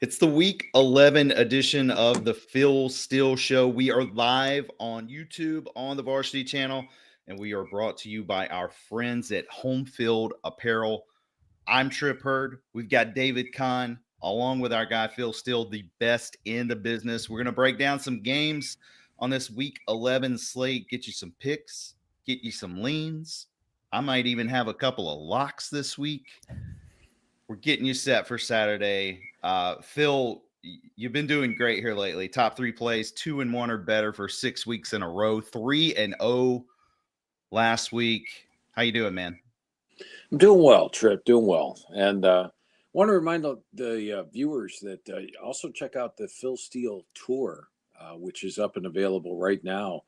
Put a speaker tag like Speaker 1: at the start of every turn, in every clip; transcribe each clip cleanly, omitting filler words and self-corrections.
Speaker 1: It's the week 11 edition of the Phil Steele Show. We are live on YouTube on the Varsity Channel, and we are brought to you by our friends at Home Field Apparel. I'm Trip Hurd. We've got David Kahn, along with our guy Phil Steele, the best in the business. We're going to break down some games on this week 11 slate, get you some picks, get you some leans. I might even have a couple of locks this week. We're getting you set for Saturday. Phil, you've been doing great here lately. Top three plays, 2-1 or better for 6 weeks in a row. 3-0 last week. How you doing, man?
Speaker 2: I'm doing well, Trip. Doing well, and want to remind the viewers that also check out the Phil Steele tour, which is up and available right now.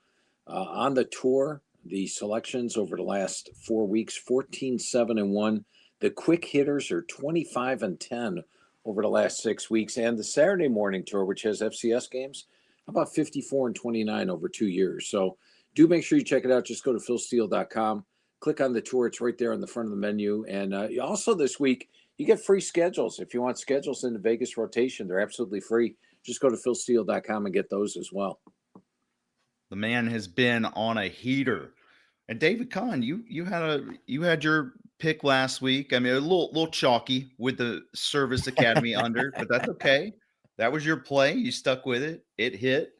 Speaker 2: On the tour, the selections over the last 4 weeks: 14-7-1. The quick hitters are 25-10 over the last 6 weeks, and the Saturday morning tour, which has FCS games, about 54-29 over 2 years. So do make sure you check it out. Just go to philsteele.com. Click on the tour. It's right there on the front of the menu. And also this week, you get free schedules. If you want schedules in the Vegas rotation, they're absolutely free. Just go to philsteele.com and get those as well.
Speaker 1: The man has been on a heater. And David Kahn, you had your pick last week. I mean, a little chalky with the Service Academy under, but that's okay. That was your play. You stuck with it. It hit.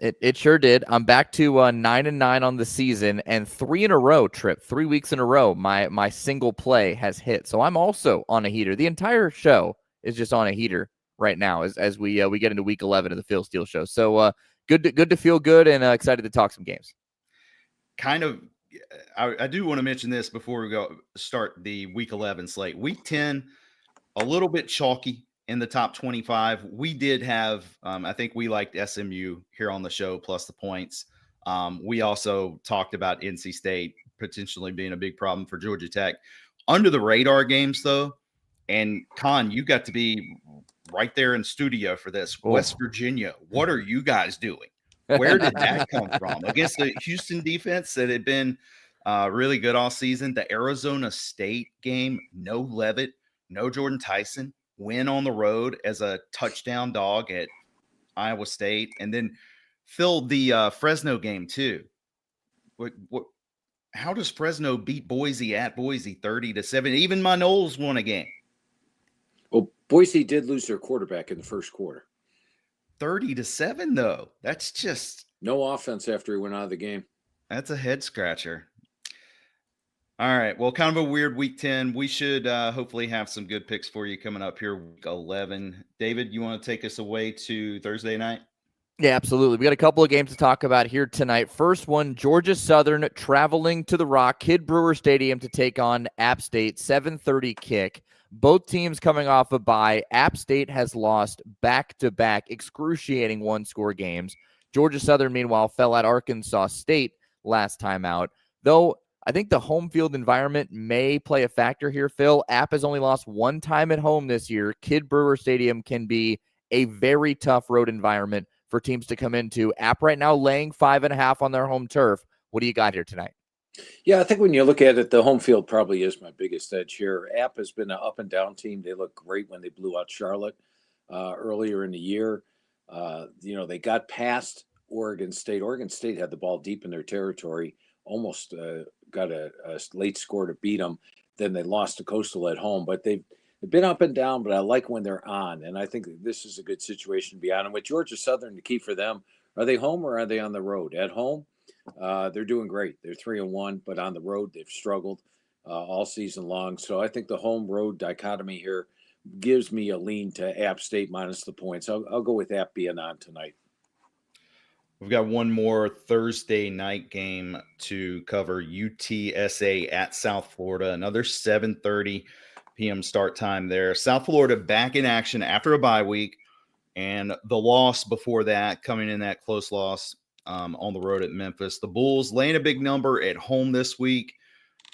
Speaker 3: It sure did. I'm back to 9-9 on the season, and 3 in a row, Trip. 3 weeks in a row, my single play has hit. So I'm also on a heater. The entire show is just on a heater right now as we get into week 11 of the Phil Steele Show. So good to feel good and excited to talk some games.
Speaker 1: I do want to mention this before we start the week 11 slate. Week 10, a little bit chalky in the top 25. We did have, I think we liked SMU here on the show, plus the points. We also talked about NC State potentially being a big problem for Georgia Tech. Under the radar games, though, and Con, you got to be right there in studio for this. Oh. West Virginia, what are you guys doing? Where did that come from? Against the Houston defense that had been really good all season. The Arizona State game, no Levitt, no Jordan Tyson. Win on the road as a touchdown dog at Iowa State. And then Phil, the Fresno game too. How does Fresno beat Boise at Boise 30-7? Even my Noles won a game.
Speaker 2: Well, Boise did lose their quarterback in the first quarter.
Speaker 1: 30-7 though. That's just
Speaker 2: no offense after he went out of the game.
Speaker 1: That's a head scratcher. All right. Well, kind of a weird week 10. We should hopefully have some good picks for you coming up here week 11. David, you want to take us away to Thursday night?
Speaker 3: Yeah, absolutely. We got a couple of games to talk about here tonight. First one, Georgia Southern traveling to the Rock, Kid Brewer Stadium to take on App State, 7:30 kick. Both teams coming off a bye. App State has lost back-to-back excruciating one-score games. Georgia Southern, meanwhile, fell at Arkansas State last time out. Though I think the home field environment may play a factor here, Phil. App has only lost one time at home this year. Kid Brewer Stadium can be a very tough road environment for teams to come into. App right now laying 5.5 on their home turf. What do you got here tonight?
Speaker 2: Yeah, I think when you look at it, the home field probably is my biggest edge here. App has been an up and down team. They look great when they blew out Charlotte earlier in the year. They got past Oregon State. Oregon State had the ball deep in their territory, almost got a late score to beat them. Then they lost to Coastal at home. But they've been up and down, but I like when they're on. And I think this is a good situation to be on. And with Georgia Southern, the key for them, are they home or are they on the road? At home, they're doing great. They're 3-1, but on the road, they've struggled all season long. So I think the home-road dichotomy here gives me a lean to App State minus the points. I'll go with App being on tonight.
Speaker 1: We've got one more Thursday night game to cover. UTSA at South Florida, another 7:30 p.m. start time there. South Florida back in action after a bye week, and the loss before that, coming in that close loss on the road at Memphis. The Bulls laying a big number at home this week,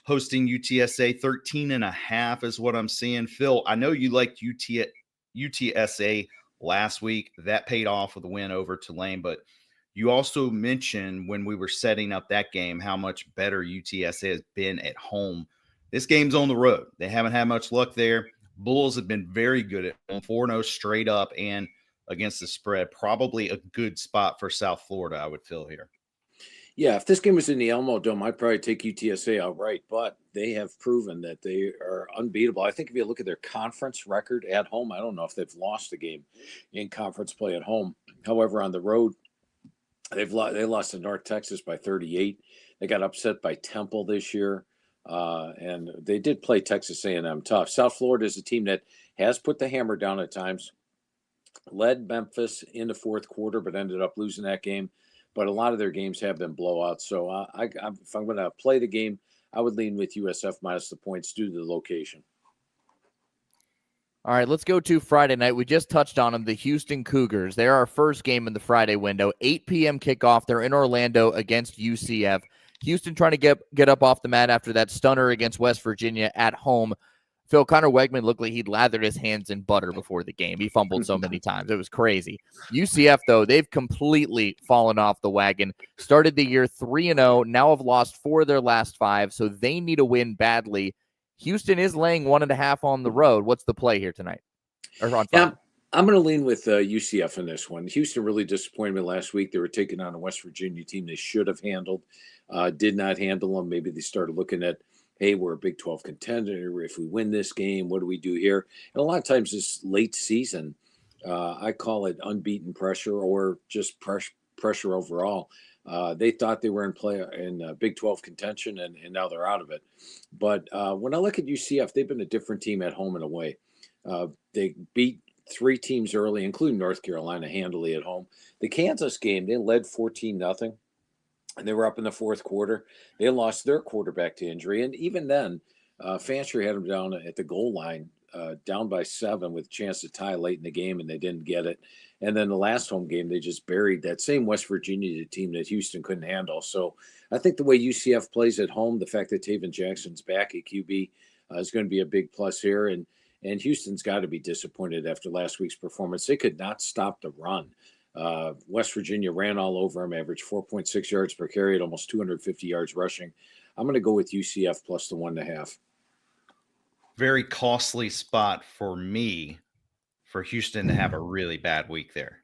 Speaker 1: hosting UTSA. 13.5 is what I'm seeing. Phil, I know you liked UTSA last week. That paid off with a win over Tulane, but you also mentioned when we were setting up that game how much better UTSA has been at home. This game's on the road. They haven't had much luck there. Bulls have been very good at 4-0 straight up and against the spread. Probably a good spot for South Florida, I would feel here.
Speaker 2: Yeah, if this game was in the Alamo Dome, I'd probably take UTSA outright, but they have proven that they are unbeatable. I think if you look at their conference record at home, I don't know if they've lost a game in conference play at home. However, on the road, they lost to North Texas by 38. They got upset by Temple this year, and they did play Texas A&M tough. South Florida is a team that has put the hammer down at times, led Memphis in the fourth quarter, but ended up losing that game. But a lot of their games have been blowouts. So if I'm going to play the game, I would lean with USF minus the points due to the location.
Speaker 3: All right, let's go to Friday night. We just touched on them, the Houston Cougars. They're our first game in the Friday window, 8 p.m. kickoff. They're in Orlando against UCF. Houston trying to get up off the mat after that stunner against West Virginia at home. Phil, Connor Wegman looked like he'd lathered his hands in butter before the game. He fumbled so many times. It was crazy. UCF, though, they've completely fallen off the wagon. Started the year 3-0, now have lost 4 of their last 5, so they need a win badly. Houston is laying 1.5 on the road. What's the play here tonight? Or on Friday?
Speaker 2: Yeah, I'm going to lean with UCF in this one. Houston really disappointed me last week. They were taking on a West Virginia team they should have handled, did not handle them. Maybe they started looking at, hey, we're a Big 12 contender. If we win this game, what do we do here? And a lot of times this late season, I call it unbeaten pressure or just pressure overall. They thought they were in Big 12 contention, and now they're out of it. But when I look at UCF, they've been a different team at home and away. They beat 3 teams early, including North Carolina, handily at home. The Kansas game, they led 14-0. And they were up in the fourth quarter. They lost their quarterback to injury. And even then, Fancher had them down at the goal line, down by 7 with a chance to tie late in the game, and they didn't get it. And then the last home game, they just buried that same West Virginia team that Houston couldn't handle. So I think the way UCF plays at home, the fact that Taven Jackson's back at QB is going to be a big plus here. And Houston's got to be disappointed after last week's performance. They could not stop the run. West Virginia ran all over him, averaged 4.6 yards per carry at almost 250 yards rushing. I'm going to go with UCF plus the 1.5.
Speaker 1: Very costly spot for me for Houston to have a really bad week there.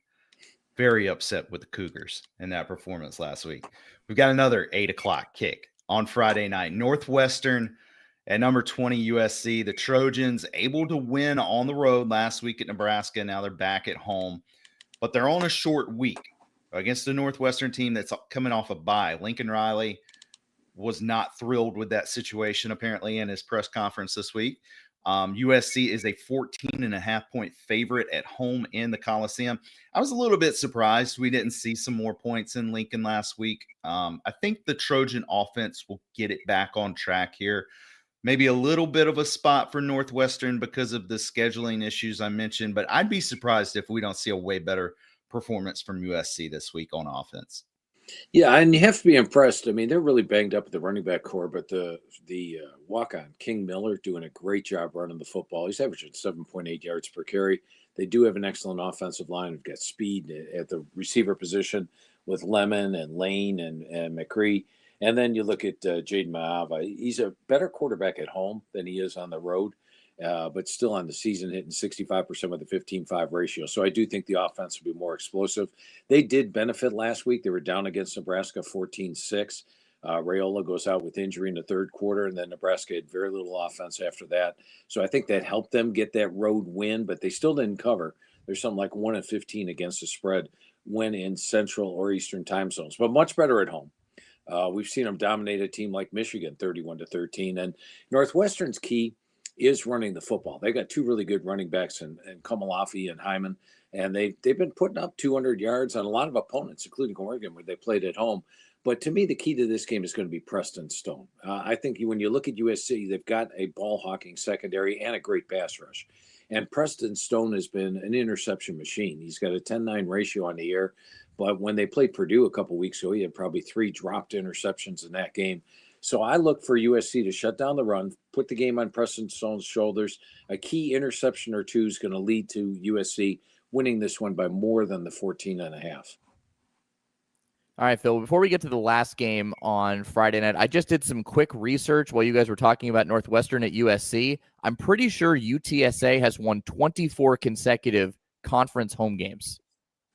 Speaker 1: Very upset with the Cougars in that performance last week. We've got another 8 o'clock kick on Friday night. Northwestern at number 20 USC. The Trojans able to win on the road last week at Nebraska. Now they're back at home. But they're on a short week against the Northwestern team that's coming off a bye. Lincoln Riley was not thrilled with that situation, apparently, in his press conference this week. USC is a 14.5-point favorite at home in the Coliseum. I was a little bit surprised we didn't see some more points in Lincoln last week. I think the Trojan offense will get it back on track here. Maybe a little bit of a spot for Northwestern because of the scheduling issues I mentioned, but I'd be surprised if we don't see a way better performance from USC this week on offense.
Speaker 2: Yeah, and you have to be impressed. I mean, they're really banged up at the running back core, but the walk-on, King Miller, doing a great job running the football. He's averaging 7.8 yards per carry. They do have an excellent offensive line. They've got speed at the receiver position with Lemon and Lane and McCree. And then you look at Jaden Maava. He's a better quarterback at home than he is on the road, but still on the season hitting 65% with a 15-5 ratio. So I do think the offense will be more explosive. They did benefit last week. They were down against Nebraska 14-6. Raiola goes out with injury in the third quarter, and then Nebraska had very little offense after that. So I think that helped them get that road win, but they still didn't cover. There's something like 1-15 against the spread when in Central or Eastern time zones, but much better at home. We've seen them dominate a team like Michigan 31-13. And Northwestern's key is running the football. They got 2 really good running backs in Komalafi and Hyman, and they've been putting up 200 yards on a lot of opponents, including Oregon, where they played at home. But to me, the key to this game is going to be Preston Stone. I think when you look at USC, they've got a ball-hawking secondary and a great pass rush. And Preston Stone has been an interception machine. He's got a 10-9 ratio on the year. But when they played Purdue a couple weeks ago, he had probably 3 dropped interceptions in that game. So I look for USC to shut down the run, put the game on Preston Stone's shoulders. A key interception or 2 is going to lead to USC winning this one by more than the 14.5.
Speaker 3: All right, Phil, before we get to the last game on Friday night, I just did some quick research while you guys were talking about Northwestern at USC. I'm pretty sure UTSA has won 24 consecutive conference home games.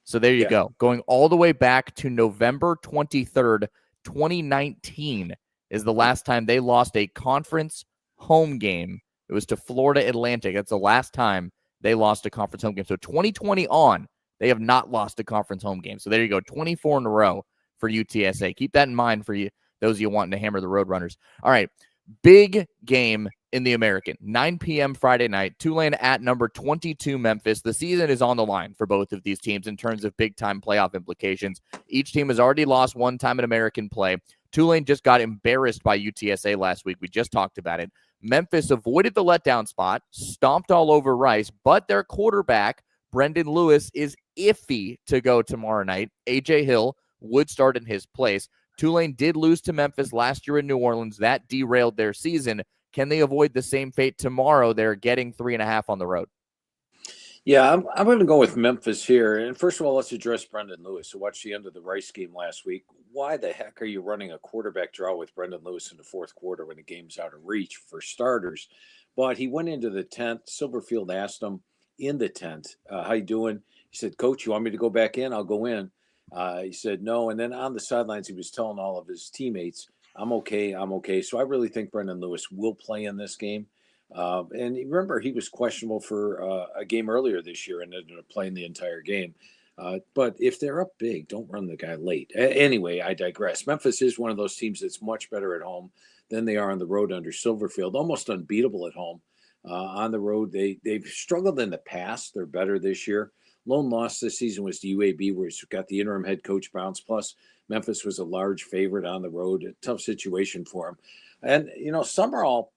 Speaker 3: So there you go. Going all the way back to November 23rd, 2019 is the last time they lost a conference home game. It was to Florida Atlantic. That's the last time they lost a conference home game. So 2020 on, they have not lost a conference home game. So there you go, 24 in a row for UTSA. Keep that in mind for you, those of you wanting to hammer the Roadrunners. All right, big game in the American. 9 p.m. Friday night, Tulane at number 22 Memphis. The season is on the line for both of these teams in terms of big-time playoff implications. Each team has already lost one time in American play. Tulane just got embarrassed by UTSA last week. We just talked about it. Memphis avoided the letdown spot, stomped all over Rice, but their quarterback, Brendan Lewis, is iffy to go tomorrow night. A.J. Hill would start in his place. Tulane did lose to Memphis last year in New Orleans. That derailed their season. Can they avoid the same fate tomorrow? They're getting 3.5 on the road.
Speaker 2: Yeah, I'm going to go with Memphis here. And first of all, let's address Brendan Lewis. So watch the end of the Rice game last week. Why the heck are you running a quarterback draw with Brendan Lewis in the fourth quarter when the game's out of reach for starters? But he went into the tent. Silverfield asked him in the tent, how you doing? He said, Coach, you want me to go back in? I'll go in. He said no. And then on the sidelines, he was telling all of his teammates, I'm okay. I'm okay. So I really think Brendan Lewis will play in this game. And remember, he was questionable for a game earlier this year and ended up playing the entire game. But if they're up big, don't run the guy late. Anyway, I digress. Memphis is one of those teams that's much better at home than they are on the road under Silverfield, almost unbeatable at home. On the road, they've struggled in the past. They're better this year. Lone loss this season was to UAB, where it's got the interim head coach bounce. Plus, Memphis was a large favorite on the road. A tough situation for him. And, Summerall,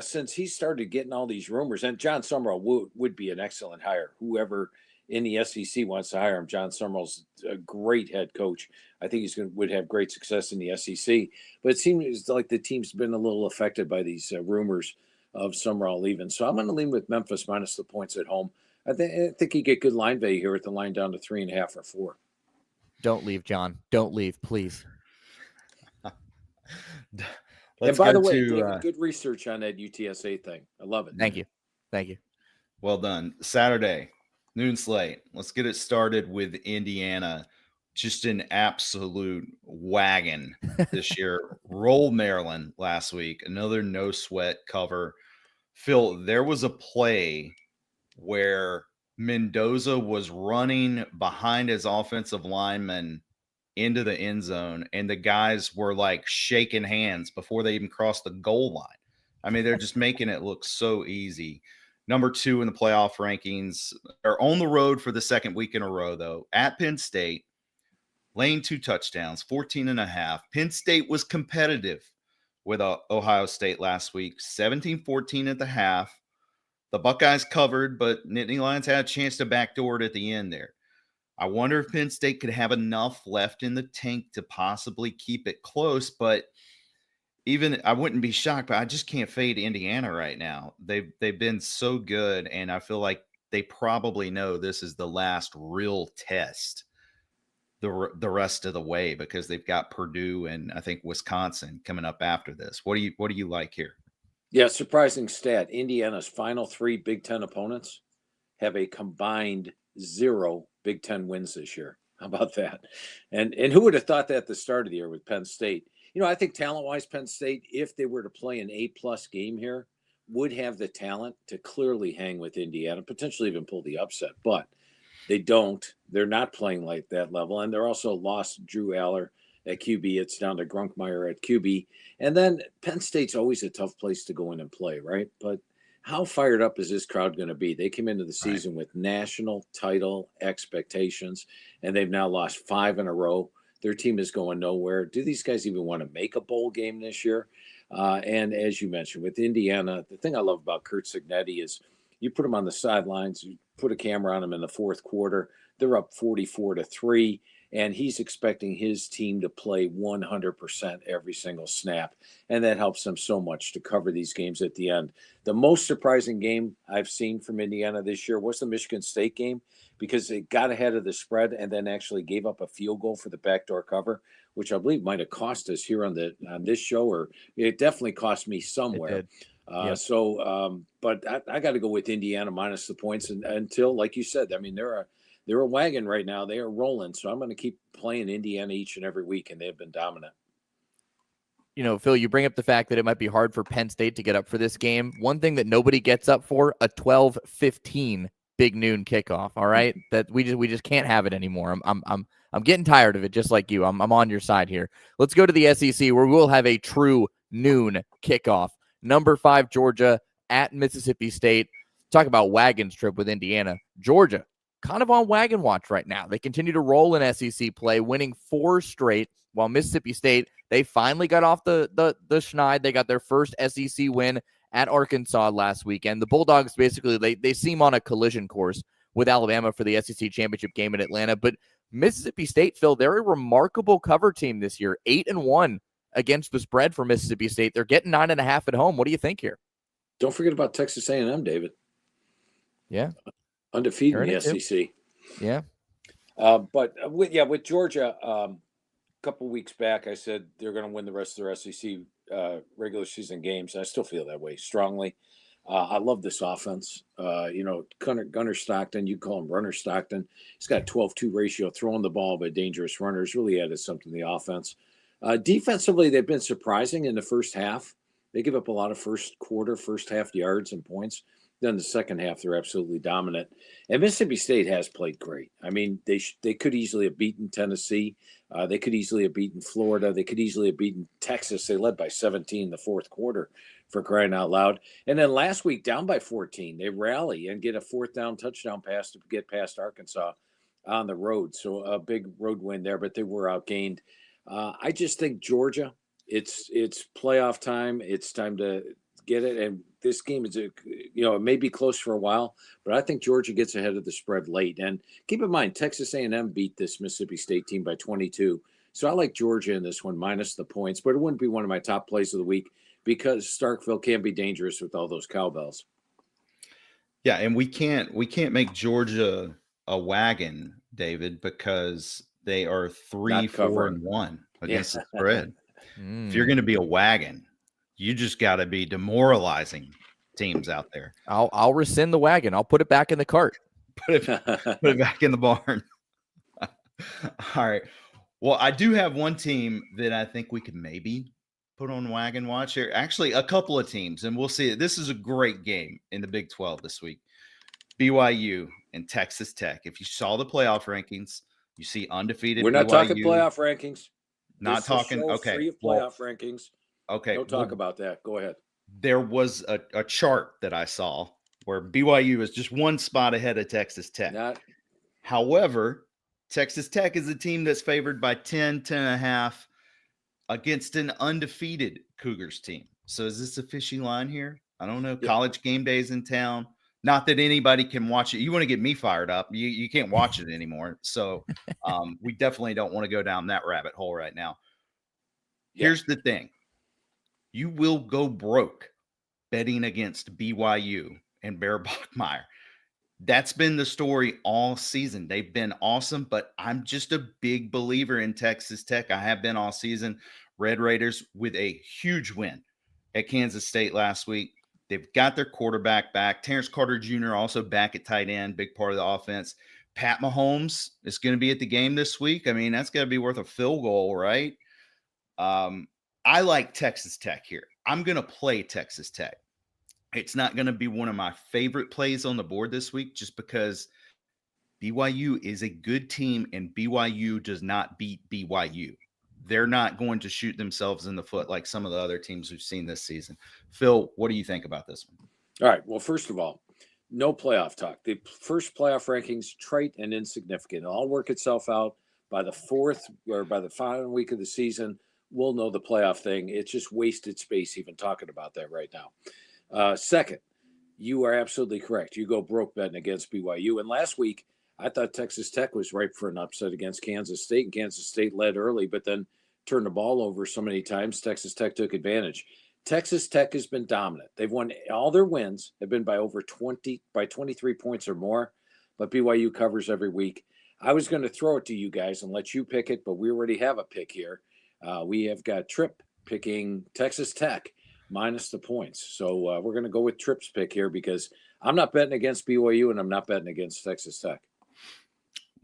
Speaker 2: since he started getting all these rumors, and John Summerall would be an excellent hire. Whoever in the SEC wants to hire him, John Summerall's a great head coach. I think would have great success in the SEC. But it seems like the team's been a little affected by these rumors of Summerall leaving. So I'm going to lean with Memphis minus the points at home. I think you get good line value here with the line down to 3.5 or 4.
Speaker 3: Don't leave, John. Don't leave, please.
Speaker 2: And by the way, David, good research on that UTSA thing. I love it.
Speaker 3: Thank you.
Speaker 1: Well done. Saturday, noon slate. Let's get it started with Indiana. Just an absolute wagon this year. Rolled Maryland last week. Another no sweat cover. Phil, there was a play where Mendoza was running behind his offensive lineman into the end zone, and the guys were like shaking hands before they even crossed the goal line. I mean, they're just making it look so easy. Number 2 in the playoff rankings. Are on the road for the second week in a row, though. At Penn State, laying 2 touchdowns, 14.5. Penn State was competitive with Ohio State last week, 17-14 at the half. The Buckeyes covered, but Nittany Lions had a chance to backdoor it at the end there. I wonder if Penn State could have enough left in the tank to possibly keep it close, but even I wouldn't be shocked, but I just can't fade Indiana right now. They've been so good, and I feel like they probably know this is the last real test the rest of the way, because they've got Purdue and I think Wisconsin coming up after this. What do you like here?
Speaker 2: Yeah, surprising stat. Indiana's final 3 Big Ten opponents have a combined 0 Big Ten wins this year. How about that? And who would have thought that at the start of the year with Penn State? I think talent-wise, Penn State, if they were to play an A-plus game here, would have the talent to clearly hang with Indiana, potentially even pull the upset. But they don't. They're not playing like that level. And they're also lost Drew Aller at QB. It's down to Grunkmeyer at QB. And then Penn State's always a tough place to go in and play, right? But how fired up is this crowd going to be? They came into the season with national title expectations, and they've now lost 5 in a row. Their team is going nowhere. Do these guys even want to make a bowl game this year? And as you mentioned, with Indiana, the thing I love about Curt Cignetti is you put them on the sidelines, you put a camera on them in the fourth quarter, they're up 44-3. and he's expecting his team to play 100% every single snap, and that helps them so much to cover these games at the end. The most surprising game I've seen from Indiana this year was the Michigan State game, because it got ahead of the spread and then actually gave up a field goal for the backdoor cover, which I believe might have cost us here on this show, or it definitely cost me somewhere.
Speaker 3: Yep.
Speaker 2: But I got to go with Indiana minus the points, and until, like you said, I mean, they're a wagon right now. They are rolling, so I'm going to keep playing Indiana each and every week, and they've been dominant.
Speaker 3: Phil, you bring up the fact that it might be hard for Penn State to get up for this game. One thing that nobody gets up for, a 12:15 big noon kickoff. All right, that we just can't have it anymore. I'm getting tired of it, just like you. I'm on your side here. Let's go to the SEC, where we'll have a true noon kickoff. Number 5 Georgia at Mississippi State. Talk about wagons trip with Indiana. Georgia kind of on wagon watch right now. They continue to roll in SEC play, winning 4 straight, while Mississippi State, they finally got off the schneid. They got their first SEC win at Arkansas last weekend. The Bulldogs, basically, they seem on a collision course with Alabama for the SEC championship game in Atlanta. But Mississippi State, Phil, they're a remarkable cover team this year. 8-1 against the spread for Mississippi State. They're getting 9.5 at home. What do you think here?
Speaker 2: Don't forget about Texas A&M, David.
Speaker 3: Yeah.
Speaker 2: Undefeated in the SEC.
Speaker 3: Yeah.
Speaker 2: But with Georgia, a couple weeks back, I said they're going to win the rest of their SEC regular season games. I still feel that way strongly. I love this offense. Gunner Stockton, you call him Runner Stockton. He's got a 12-2 ratio, throwing the ball by dangerous runners, really added something to the offense. Defensively, they've been surprising in the first half. They give up a lot of first half yards and points. Then the second half, they're absolutely dominant. And Mississippi State has played great. I mean, they could easily have beaten Tennessee. They could easily have beaten Florida. They could easily have beaten Texas. They led by 17 in the fourth quarter, for crying out loud. And then last week, down by 14, they rally and get a fourth down touchdown pass to get past Arkansas on the road. So a big road win there, but they were outgained. I just think Georgia, it's playoff time. It's time to get it. And this game is, it may be close for a while, but I think Georgia gets ahead of the spread late. And keep in mind, Texas A&M beat this Mississippi State team by 22. So I like Georgia in this one, minus the points, but it wouldn't be one of my top plays of the week because Starkville can be dangerous with all those cowbells.
Speaker 1: Yeah, and we can't make Georgia a wagon, David, because they are 3-4-1 against the spread. If you're going to be a wagon, you just got to be demoralizing teams out there.
Speaker 3: I'll rescind the wagon. I'll put it back in the cart.
Speaker 1: Put it back in the barn. All right. Well, I do have one team that I think we could maybe put on wagon watch here. Actually, a couple of teams, and we'll see. This is a great game in the Big 12 this week. BYU and Texas Tech. If you saw the playoff rankings, you see undefeated.
Speaker 2: We're not
Speaker 1: BYU.
Speaker 2: Talking playoff rankings.
Speaker 1: Not talking. Okay.
Speaker 2: Free of playoff rankings.
Speaker 1: Okay.
Speaker 2: Don't talk about that. Go ahead.
Speaker 1: There was a chart that I saw where BYU is just one spot ahead of Texas Tech. However, Texas Tech is a team that's favored by 10.5 against an undefeated Cougars team. So is this a fishy line here? I don't know. Yeah. College game days in town. Not that anybody can watch it. You want to get me fired up. You can't watch it anymore. So we definitely don't want to go down that rabbit hole right now. Here's the thing. You will go broke betting against BYU and Bear Bachmeier. That's been the story all season. They've been awesome, but I'm just a big believer in Texas Tech. I have been all season. Red Raiders with a huge win at Kansas State last week. They've got their quarterback back. Terrence Carter Jr. also back at tight end, big part of the offense. Pat Mahomes is going to be at the game this week. I mean, that's got to be worth a field goal, right? I like Texas Tech here. I'm going to play Texas Tech. It's not going to be one of my favorite plays on the board this week just because BYU is a good team and BYU does not beat BYU. They're not going to shoot themselves in the foot like some of the other teams we've seen this season. Phil, what do you think about this one?
Speaker 2: All right. Well, first of all, no playoff talk. The first playoff rankings, trite and insignificant. It'll all work itself out by the fourth or by the final week of the season. We'll know the playoff thing. It's just wasted space even talking about that right now. Second, you are absolutely correct. You go broke betting against BYU. And last week, I thought Texas Tech was ripe for an upset against Kansas State, and Kansas State led early, but then turned the ball over so many times. Texas Tech took advantage. Texas Tech has been dominant. They've won all their wins have been by 23 points or more, but BYU covers every week. I was going to throw it to you guys and let you pick it, but we already have a pick here. We have got Tripp picking Texas Tech minus the points. So we're going to go with Tripp's pick here because I'm not betting against BYU and I'm not betting against Texas Tech.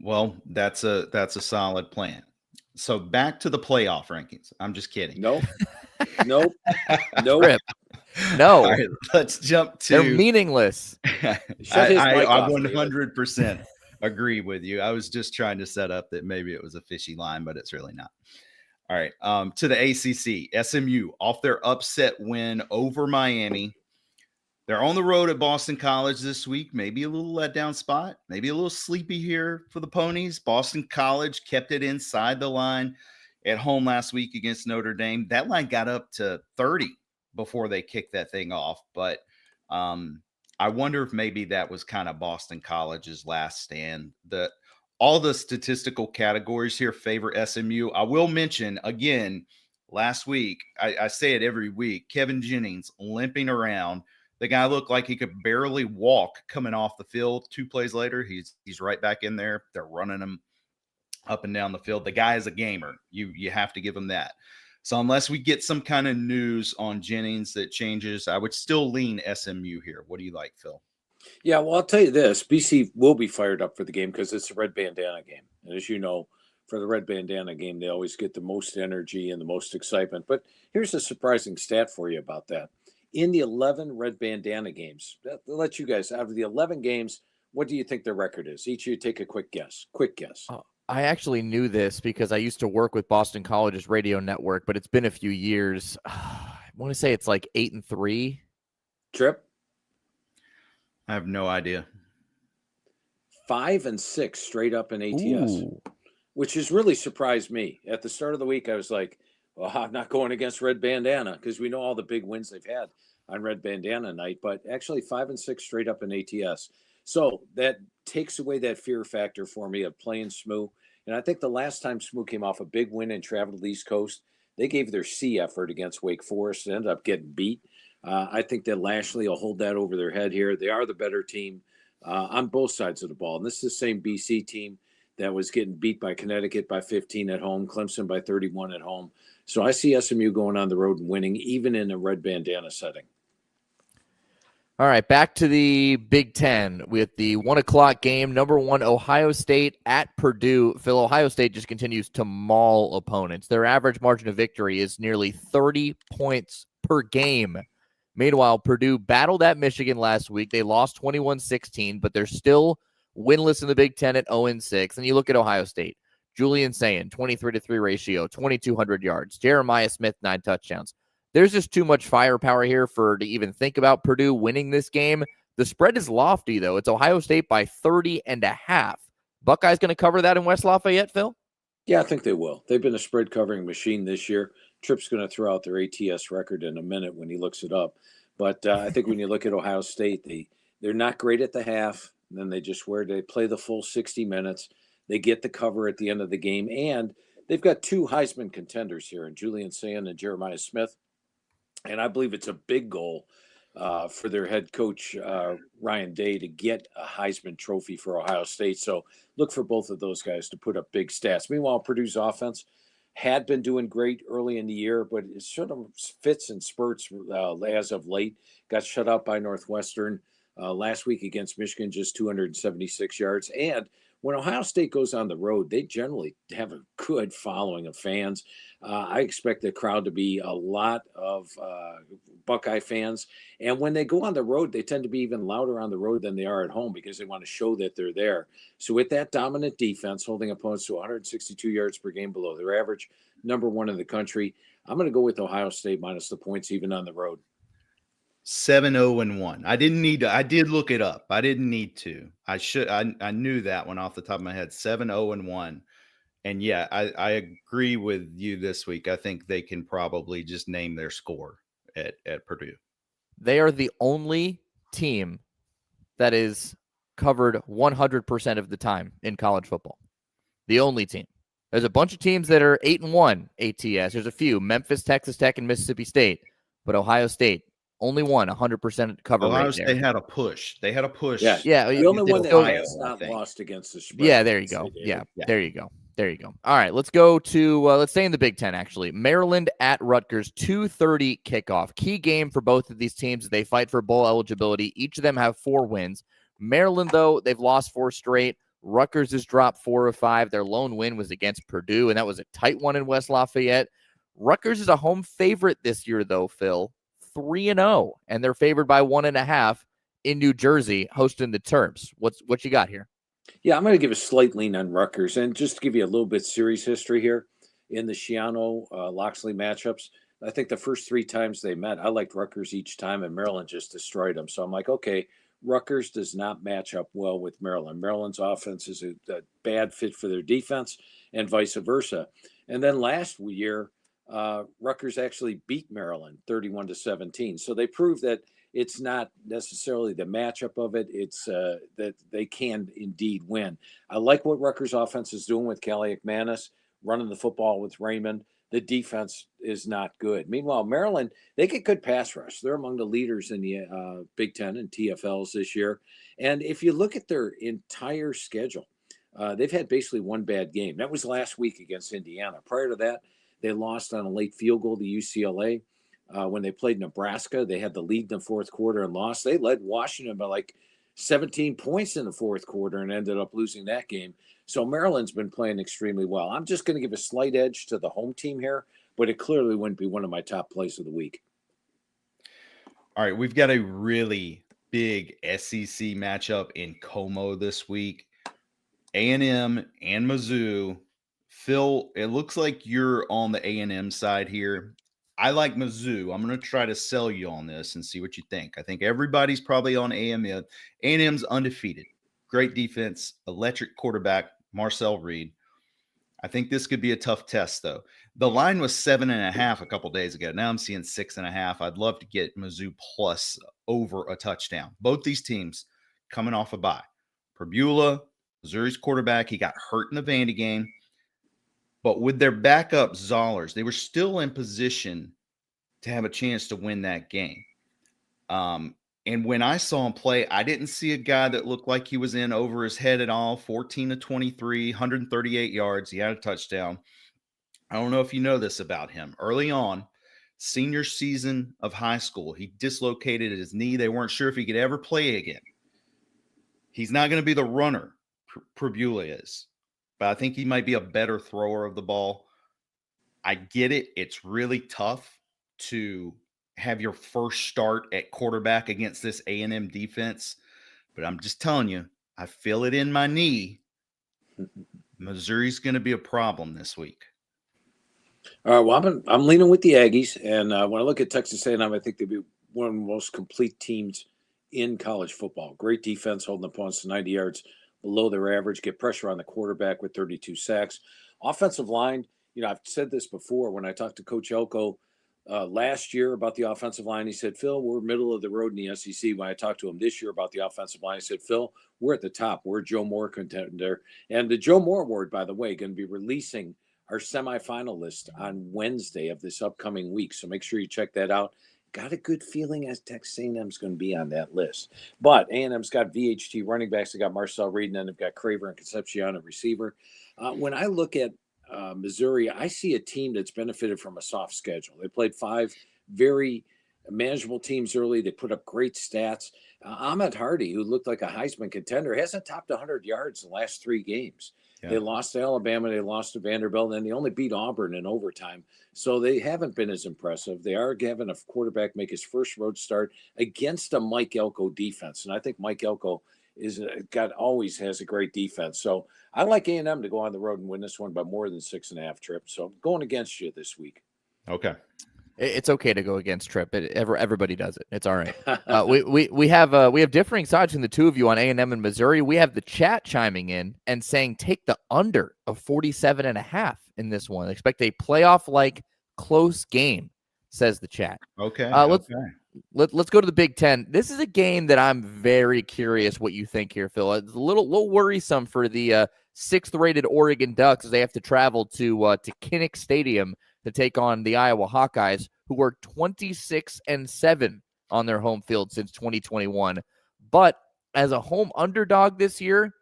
Speaker 1: Well, that's a solid plan. So back to the playoff rankings. I'm just kidding.
Speaker 2: Nope.
Speaker 3: Tripp. No.
Speaker 1: All right, let's jump to.
Speaker 3: They're meaningless.
Speaker 1: I 100% agree with you. I was just trying to set up that maybe it was a fishy line, but it's really not. All right. To the ACC, SMU off their upset win over Miami. They're on the road at Boston College this week. Maybe a little letdown spot. Maybe a little sleepy here for the Ponies. Boston College kept it inside the line at home last week against Notre Dame. That line got up to 30 before they kicked that thing off. But I wonder if maybe that was kind of Boston College's last stand. All the statistical categories here favor SMU. I will mention again, last week, I say it every week, Kevin Jennings limping around. The guy looked like he could barely walk coming off the field. 2 plays later, he's right back in there. They're running him up and down the field. The guy is a gamer. You have to give him that. So unless we get some kind of news on Jennings that changes, I would still lean SMU here. What do you like, Phil?
Speaker 2: Yeah, well, I'll tell you this. BC will be fired up for the game because it's a red bandana game. And as you know, for the red bandana game, they always get the most energy and the most excitement. But here's a surprising stat for you about that. In the 11 red bandana games, I'll let you guys, out of the 11 games, what do you think their record is? Each of you take a quick guess. Quick guess.
Speaker 3: I actually knew this because I used to work with Boston College's radio network, but it's been a few years. I want to say it's like 8-3.
Speaker 2: Tripp?
Speaker 1: I have no idea.
Speaker 2: 5-6 straight up in ATS, which has really surprised me. At the start of the week, I was like, well, I'm not going against red bandana because we know all the big wins they've had on red bandana night, but actually 5-6 straight up in ATS. So that takes away that fear factor for me of playing SMU. And I think the last time SMU came off a big win and traveled to the East Coast, they gave their C effort against Wake Forest and ended up getting beat. I think that Lashley will hold that over their head here. They are the better team on both sides of the ball. And this is the same BC team that was getting beat by Connecticut by 15 at home, Clemson by 31 at home. So I see SMU going on the road and winning, even in a red bandana setting.
Speaker 3: All right, back to the Big Ten with the 1 o'clock game. Number 1, Ohio State at Purdue. Phil, Ohio State just continues to maul opponents. Their average margin of victory is nearly 30 points per game. Meanwhile, Purdue battled at Michigan last week. They lost 21-16, but they're still winless in the Big Ten at 0-6. And you look at Ohio State. Julian Sayin, 23-3 ratio, 2,200 yards. Jeremiah Smith, 9 touchdowns. There's just too much firepower here to even think about Purdue winning this game. The spread is lofty, though. It's Ohio State by 30.5. Buckeyes going to cover that in West Lafayette, Phil?
Speaker 2: Yeah, I think they will. They've been a spread covering machine this year. Tripp's going to throw out their ATS record in a minute when he looks it up. But I think when you look at Ohio State, they're not great at the half. And then they play the full 60 minutes. They get the cover at the end of the game. And they've got 2 Heisman contenders here, in Julian Sayin and Jeremiah Smith. And I believe it's a big goal for their head coach, Ryan Day, to get a Heisman trophy for Ohio State. So look for both of those guys to put up big stats. Meanwhile, Purdue's offense had been doing great early in the year, but it sort of fits in spurts as of late. Got shut out by Northwestern last week against Michigan, just 276 yards. And when Ohio State goes on the road, they generally have a good following of fans. I expect the crowd to be a lot of Buckeye fans. And when they go on the road, they tend to be even louder on the road than they are at home because they want to show that they're there. So with that dominant defense, holding opponents to 162 yards per game below their average, number 1 in the country, I'm going to go with Ohio State minus the points even on the road.
Speaker 1: 7-0-1. I didn't need to. I did look it up. I didn't need to. I knew that one off the top of my head. 7-0-1. And yeah, I agree with you this week. I think they can probably just name their score at Purdue.
Speaker 3: They are the only team that is covered 100% of the time in college football. The only team. There's a bunch of teams that are 8-1 ATS. There's a few, Memphis, Texas Tech, and Mississippi State. But Ohio State, only one 100% cover
Speaker 1: Ohio
Speaker 3: rate
Speaker 1: State
Speaker 3: there.
Speaker 1: had a push. They had a push.
Speaker 3: Yeah.
Speaker 2: The only one that
Speaker 1: Ohio,
Speaker 2: has not lost against the spread.
Speaker 3: Yeah, there you go. Yeah, there you go. There you go. All right, let's go to, let's stay in the Big Ten, actually. Maryland at Rutgers, 2:30 kickoff. Key game for both of these teams. They fight for bowl eligibility. Each of them have 4 wins. Maryland, though, they've lost 4 straight. Rutgers has dropped 4 of 5. Their lone win was against Purdue, and that was a tight one in West Lafayette. Rutgers is a home favorite this year, though, Phil. 3-0, and they're favored by 1.5 in New Jersey, hosting the Terps. What you got here?
Speaker 2: Yeah, I'm going to give a slight lean on Rutgers. And just to give you a little bit series history here, in the Shiano-Loxley matchups, I think the first 3 times they met, I liked Rutgers each time, and Maryland just destroyed them. So I'm like, okay, Rutgers does not match up well with Maryland. Maryland's offense is a bad fit for their defense, and vice versa. And then last year, Rutgers actually beat Maryland 31-17. So they proved that it's not necessarily the matchup of it. It's that they can indeed win. I like what Rutgers offense is doing with Callie McManus, running the football with Raymond. The defense is not good. Meanwhile, Maryland, they get good pass rush. They're among the leaders in the Big Ten and TFLs this year. And if you look at their entire schedule, they've had basically one bad game. That was last week against Indiana. Prior to that, they lost on a late field goal to UCLA. When they played Nebraska, they had the lead in the fourth quarter and lost. They led Washington by like 17 points in the fourth quarter and ended up losing that game. So Maryland's been playing extremely well. I'm just going to give a slight edge to the home team here, but it clearly wouldn't be one of my top plays of the week.
Speaker 1: All right, we've got a really big SEC matchup in Como this week. A&M and Mizzou. Phil, it looks like you're on the A&M side here. I like Mizzou. I'm going to try to sell you on this and see what you think. I think everybody's probably on A&M. A&M's undefeated. Great defense, electric quarterback, Marcel Reed. I think this could be a tough test, though. The line was 7.5 a couple days ago. Now I'm seeing 6.5. I'd love to get Mizzou plus over a touchdown. Both these teams coming off a bye. Purbulla, Missouri's quarterback, he got hurt in the Vandy game. But with their backup Zollers, they were still in position to have a chance to win that game. And when I saw him play, I didn't see a guy that looked like he was in over his head at all. 14-23, 138 yards. He had a touchdown. I don't know if you know this about him. Early on, senior season of high school, he dislocated his knee. They weren't sure if he could ever play again. He's not going to be the runner Purbulla is, but I think he might be a better thrower of the ball. I get it. It's really tough to have your first start at quarterback against this A&M defense, but I'm just telling you, I feel it in my knee. Missouri's going to be a problem this week.
Speaker 2: All right, well, I'm leaning with the Aggies, and when I look at Texas A&M, I think they'd be one of the most complete teams in college football. Great defense, holding opponents to 90 yards below their average, get pressure on the quarterback with 32 sacks. Offensive line, I've said this before when I talked to Coach Elko last year about the offensive line. He said, Phil, we're middle of the road in the SEC. When I talked to him this year about the offensive line, I said, Phil, we're at the top. We're a Joe Moore contender. And the Joe Moore Award, by the way, going to be releasing our semifinal list on Wednesday of this upcoming week. So make sure you check that out. Got a good feeling as Texas A&M's going to be on that list. But A&M's got VHT running backs. They got Marcel Reed, and then they've got Craver and Concepcion at receiver. When I look at Missouri, I see a team that's benefited from a soft schedule. They played 5 very manageable teams early. They put up great stats. Ahmed Hardy, who looked like a Heisman contender, hasn't topped 100 yards in the last 3 games. Yeah. They lost to Alabama, they lost to Vanderbilt, and they only beat Auburn in overtime. So they haven't been as impressive. They are having a quarterback make his first road start against a Mike Elko defense. And I think Mike Elko always has a great defense. So I like A&M to go on the road and win this one by more than 6.5 trips. So I'm going against you this week.
Speaker 1: Okay.
Speaker 3: It's okay to go against Tripp. Everybody does it. It's all right. We have differing sides from the two of you on A&M and Missouri. We have the chat chiming in and saying take the under of 47.5 in this one. Expect a playoff-like close game, says the chat.
Speaker 1: Okay.
Speaker 3: let's go to the Big Ten. This is a game that I'm very curious what you think here, Phil. It's a little worrisome for the sixth-rated Oregon Ducks as they have to travel to Kinnick Stadium to take on the Iowa Hawkeyes, who are 26-7 on their home field since 2021. But as a home underdog this year,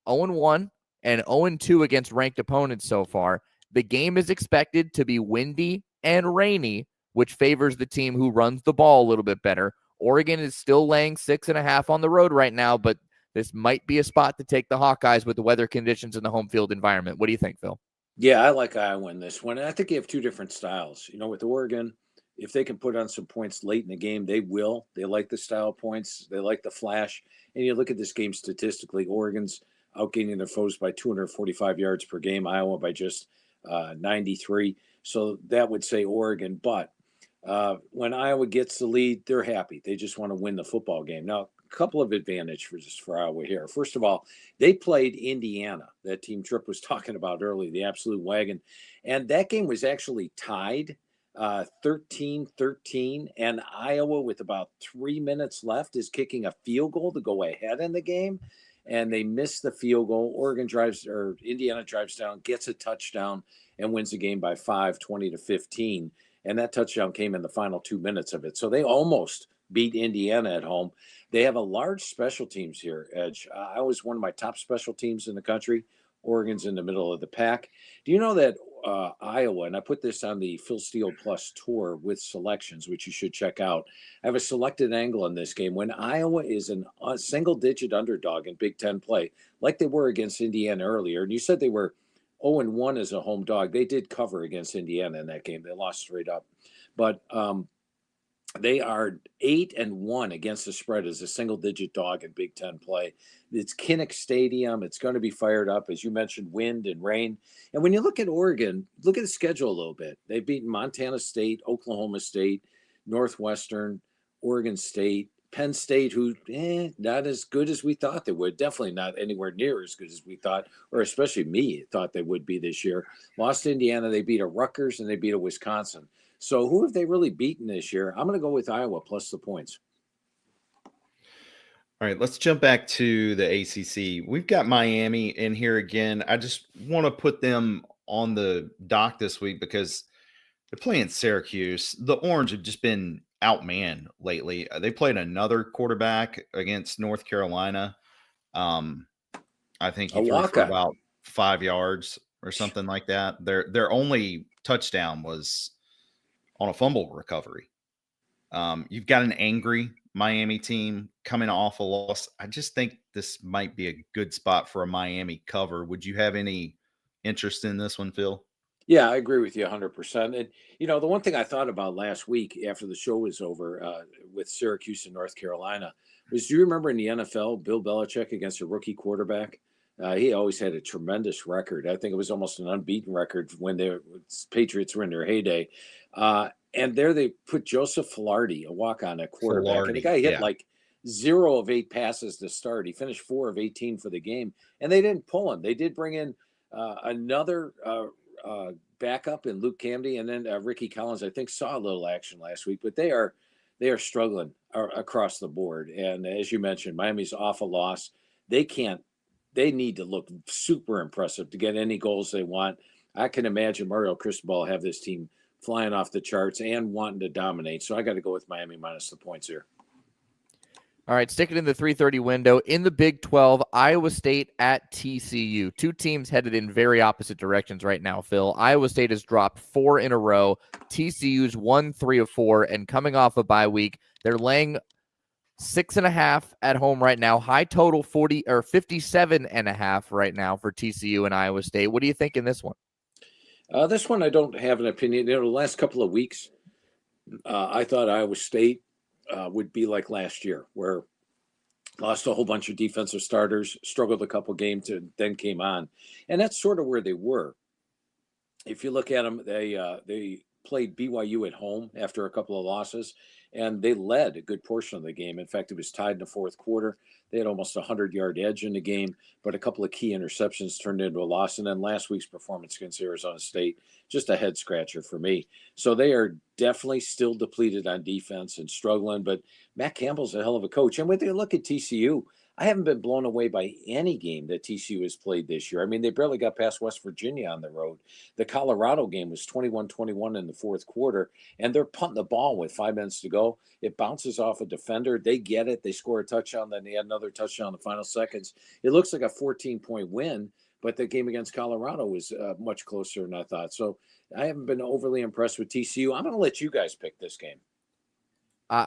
Speaker 3: 0-1 and 0-2 against ranked opponents so far. The game is expected to be windy and rainy, which favors the team who runs the ball a little bit better. Oregon is still laying 6.5 on the road right now, but this might be a spot to take the Hawkeyes with the weather conditions in the home field environment. What do you think, Phil?
Speaker 2: Yeah, I like Iowa in this one. And I think you have two different styles. With Oregon, if they can put on some points late in the game, they will. They like the style points. They like the flash. And you look at this game statistically, Oregon's outgaining their foes by 245 yards per game, Iowa by just 93. So that would say Oregon. But when Iowa gets the lead, they're happy. They just want to win the football game. Now, a couple of advantages for Iowa here. First of all, they played Indiana, that team Tripp was talking about earlier, the absolute wagon. And that game was actually tied 13-13. And Iowa, with about 3 minutes left, is kicking a field goal to go ahead in the game. And they miss the field goal. Indiana drives down, gets a touchdown, and wins the game by 5, 20-15. And that touchdown came in the final 2 minutes of it. So they almost beat Indiana at home. They have a large special teams here, Edge. I was one of my top special teams in the country. Oregon's in the middle of the pack. Do you know that Iowa, and I put this on the Phil Steele Plus tour with selections, which you should check out. I have a selected angle in this game. When Iowa is a single-digit underdog in Big Ten play, like they were against Indiana earlier, and you said they were 0-1 as a home dog. They did cover against Indiana in that game. They lost straight up. But they are 8-1 against the spread as a single-digit dog in Big Ten play. It's Kinnick Stadium. It's going to be fired up, as you mentioned, wind and rain. And when you look at Oregon, look at the schedule a little bit. They've beaten Montana State, Oklahoma State, Northwestern, Oregon State, Penn State, who not as good as we thought they would. Definitely not anywhere near as good as we thought, or especially me thought they would be this year. Lost to Indiana. They beat a Rutgers, and they beat a Wisconsin. So who have they really beaten this year? I'm going to go with Iowa plus the points.
Speaker 1: All right, let's jump back to the ACC. We've got Miami in here again. I just want to put them on the dock this week because they're playing Syracuse. The Orange have just been outmanned lately. They played another quarterback against North Carolina. I think he threw for about 5 yards or something like that. Their only touchdown was on a fumble recovery. You've got an angry Miami team coming off a loss. I just think this might be a good spot for a Miami cover. Would you have any interest in this one, Phil?
Speaker 2: Yeah, I agree with you 100%. And, the one thing I thought about last week after the show was over with Syracuse and North Carolina was, do you remember in the NFL, Bill Belichick against a rookie quarterback? He always had a tremendous record. I think it was almost an unbeaten record when the Patriots were in their heyday. And there they put Joseph Filardi, a walk-on at quarterback. And the guy hit like 0 of 8 passes to start. He finished 4 of 18 for the game. And they didn't pull him. They did bring in another backup in Luke Camdy, and then Ricky Collins, I think, saw a little action last week. But they are struggling across the board. And as you mentioned, Miami's off a loss. They need to look super impressive to get any goals they want. I can imagine Mario Cristobal have this team flying off the charts and wanting to dominate. So I got to go with Miami minus the points here.
Speaker 3: All right, sticking in the 3:30 window. In the Big 12, Iowa State at TCU. Two teams headed in very opposite directions right now, Phil. Iowa State has dropped 4 in a row. TCU's won 3 of 4, and coming off a bye week, they're laying 6.5 at home right now. High total 57.5 right now for TCU and Iowa State. What do you think in this one?
Speaker 2: This one I don't have an opinion. The last couple of weeks, I thought Iowa State would be like last year, where lost a whole bunch of defensive starters, struggled a couple games, and then came on. And that's sort of where they were. If you look at them, they played BYU at home after a couple of losses. and they led a good portion of the game. In fact, it was tied in the fourth quarter. They had almost a 100-yard edge in the game, but a couple of key interceptions turned into a loss. And then last week's performance against Arizona State, just a head scratcher for me. So they are definitely still depleted on defense and struggling, but Matt Campbell's a hell of a coach. And when they look at TCU, I haven't been blown away by any game that TCU has played this year. I mean, they barely got past West Virginia on the road. The Colorado game was 21-21 in the fourth quarter, and they're punting the ball with 5 minutes to go. It bounces off a defender. They get it. They score a touchdown. Then they had another touchdown in the final seconds. It looks like a 14-point win, but the game against Colorado was much closer than I thought. So I haven't been overly impressed with TCU. I'm going to let you guys pick this game.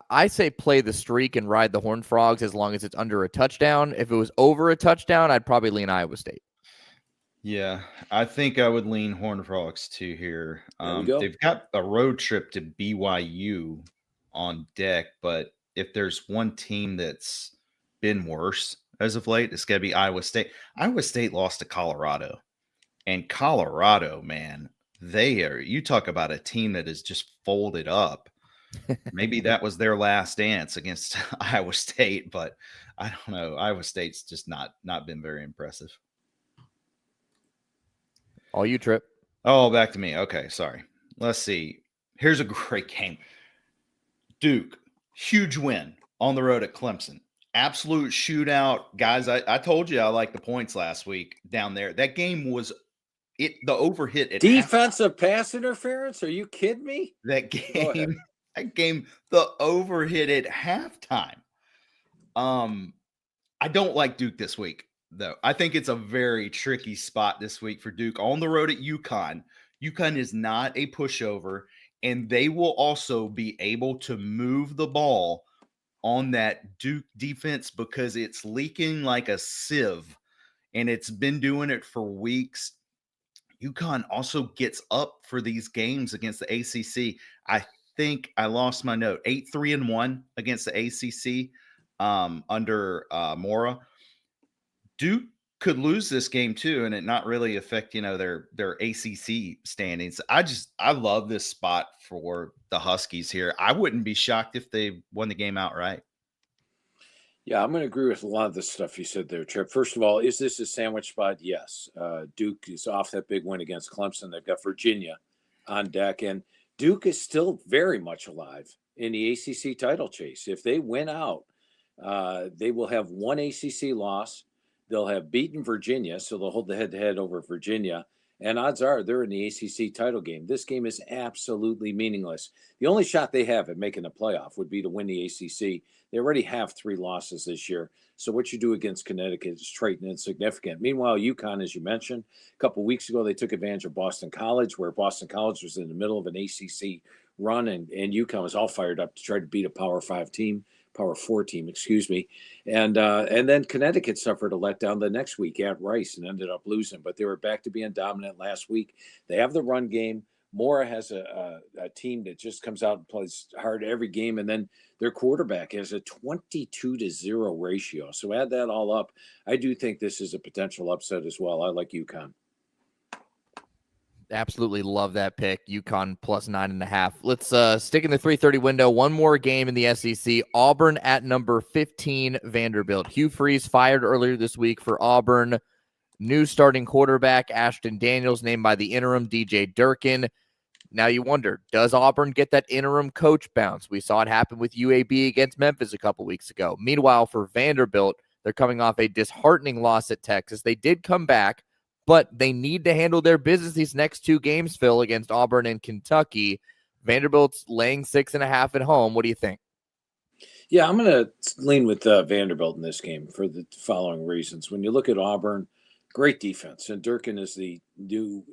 Speaker 3: I say play the streak and ride the Horned Frogs as long as it's under a touchdown. If it was over a touchdown, I'd probably lean Iowa State.
Speaker 1: Yeah, I think I would lean Horned Frogs too here.
Speaker 2: There we go.
Speaker 1: They've got a road trip to BYU on deck, but if there's one team that's been worse as of late, it's got to be Iowa State. Iowa State lost to Colorado, and Colorado, man, you talk about a team that is just folded up. Maybe that was their last dance against Iowa State, but I don't know. Iowa State's just not been very impressive.
Speaker 3: All you, Trip.
Speaker 1: Oh, back to me. Okay, sorry. Let's see. Here's a great game. Duke, huge win on the road at Clemson. Absolute shootout. Guys, I told you I liked the points last week down there. That game was the overhit at
Speaker 2: defensive pass interference. Are you kidding me?
Speaker 1: That game. That game, the overhit at halftime. I don't like Duke this week, though. I think it's a very tricky spot this week for Duke on the road at UConn. UConn is not a pushover, and they will also be able to move the ball on that Duke defense because it's leaking like a sieve, and it's been doing it for weeks. UConn also gets up for these games against the ACC. I think I lost my note. 8-3-1 against the ACC under Mora. Duke could lose this game too, and it not really affect their ACC standings. I love this spot for the Huskies here. I wouldn't be shocked if they won the game outright.
Speaker 2: Yeah, I'm going to agree with a lot of the stuff you said there, Trip. First of all, is this a sandwich spot? Yes. Duke is off that big win against Clemson. They've got Virginia on deck, and Duke is still very much alive in the ACC title chase. If they win out, they will have one ACC loss. They'll have beaten Virginia, so they'll hold the head-to-head over Virginia. And odds are they're in the ACC title game. This game is absolutely meaningless. The only shot they have at making the playoff would be to win the ACC. They already have 3 losses this year. So what you do against Connecticut is trite and insignificant. Meanwhile, UConn, as you mentioned, a couple of weeks ago, they took advantage of Boston College, where Boston College was in the middle of an ACC run, and UConn was all fired up to try to beat a Power 4 team, excuse me. And then Connecticut suffered a letdown the next week at Rice and ended up losing, but they were back to being dominant last week. They have the run game. Mora has a team that just comes out and plays hard every game, and then their quarterback has a 22-0 ratio. So add that all up. I do think this is a potential upset as well. I like UConn.
Speaker 3: Absolutely love that pick. UConn plus 9.5. Let's stick in the 3:30 window. One more game in the SEC. Auburn at number 15, Vanderbilt. Hugh Freeze fired earlier this week for Auburn. New starting quarterback, Ashton Daniels, named by the interim DJ Durkin. Now you wonder, does Auburn get that interim coach bounce? We saw it happen with UAB against Memphis a couple weeks ago. Meanwhile, for Vanderbilt, they're coming off a disheartening loss at Texas. They did come back, but they need to handle their business these next 2 games, Phil, against Auburn and Kentucky. Vanderbilt's laying 6.5 at home. What do you think?
Speaker 2: Yeah, I'm going to lean with Vanderbilt in this game for the following reasons. When you look at Auburn, great defense, and Durkin is the new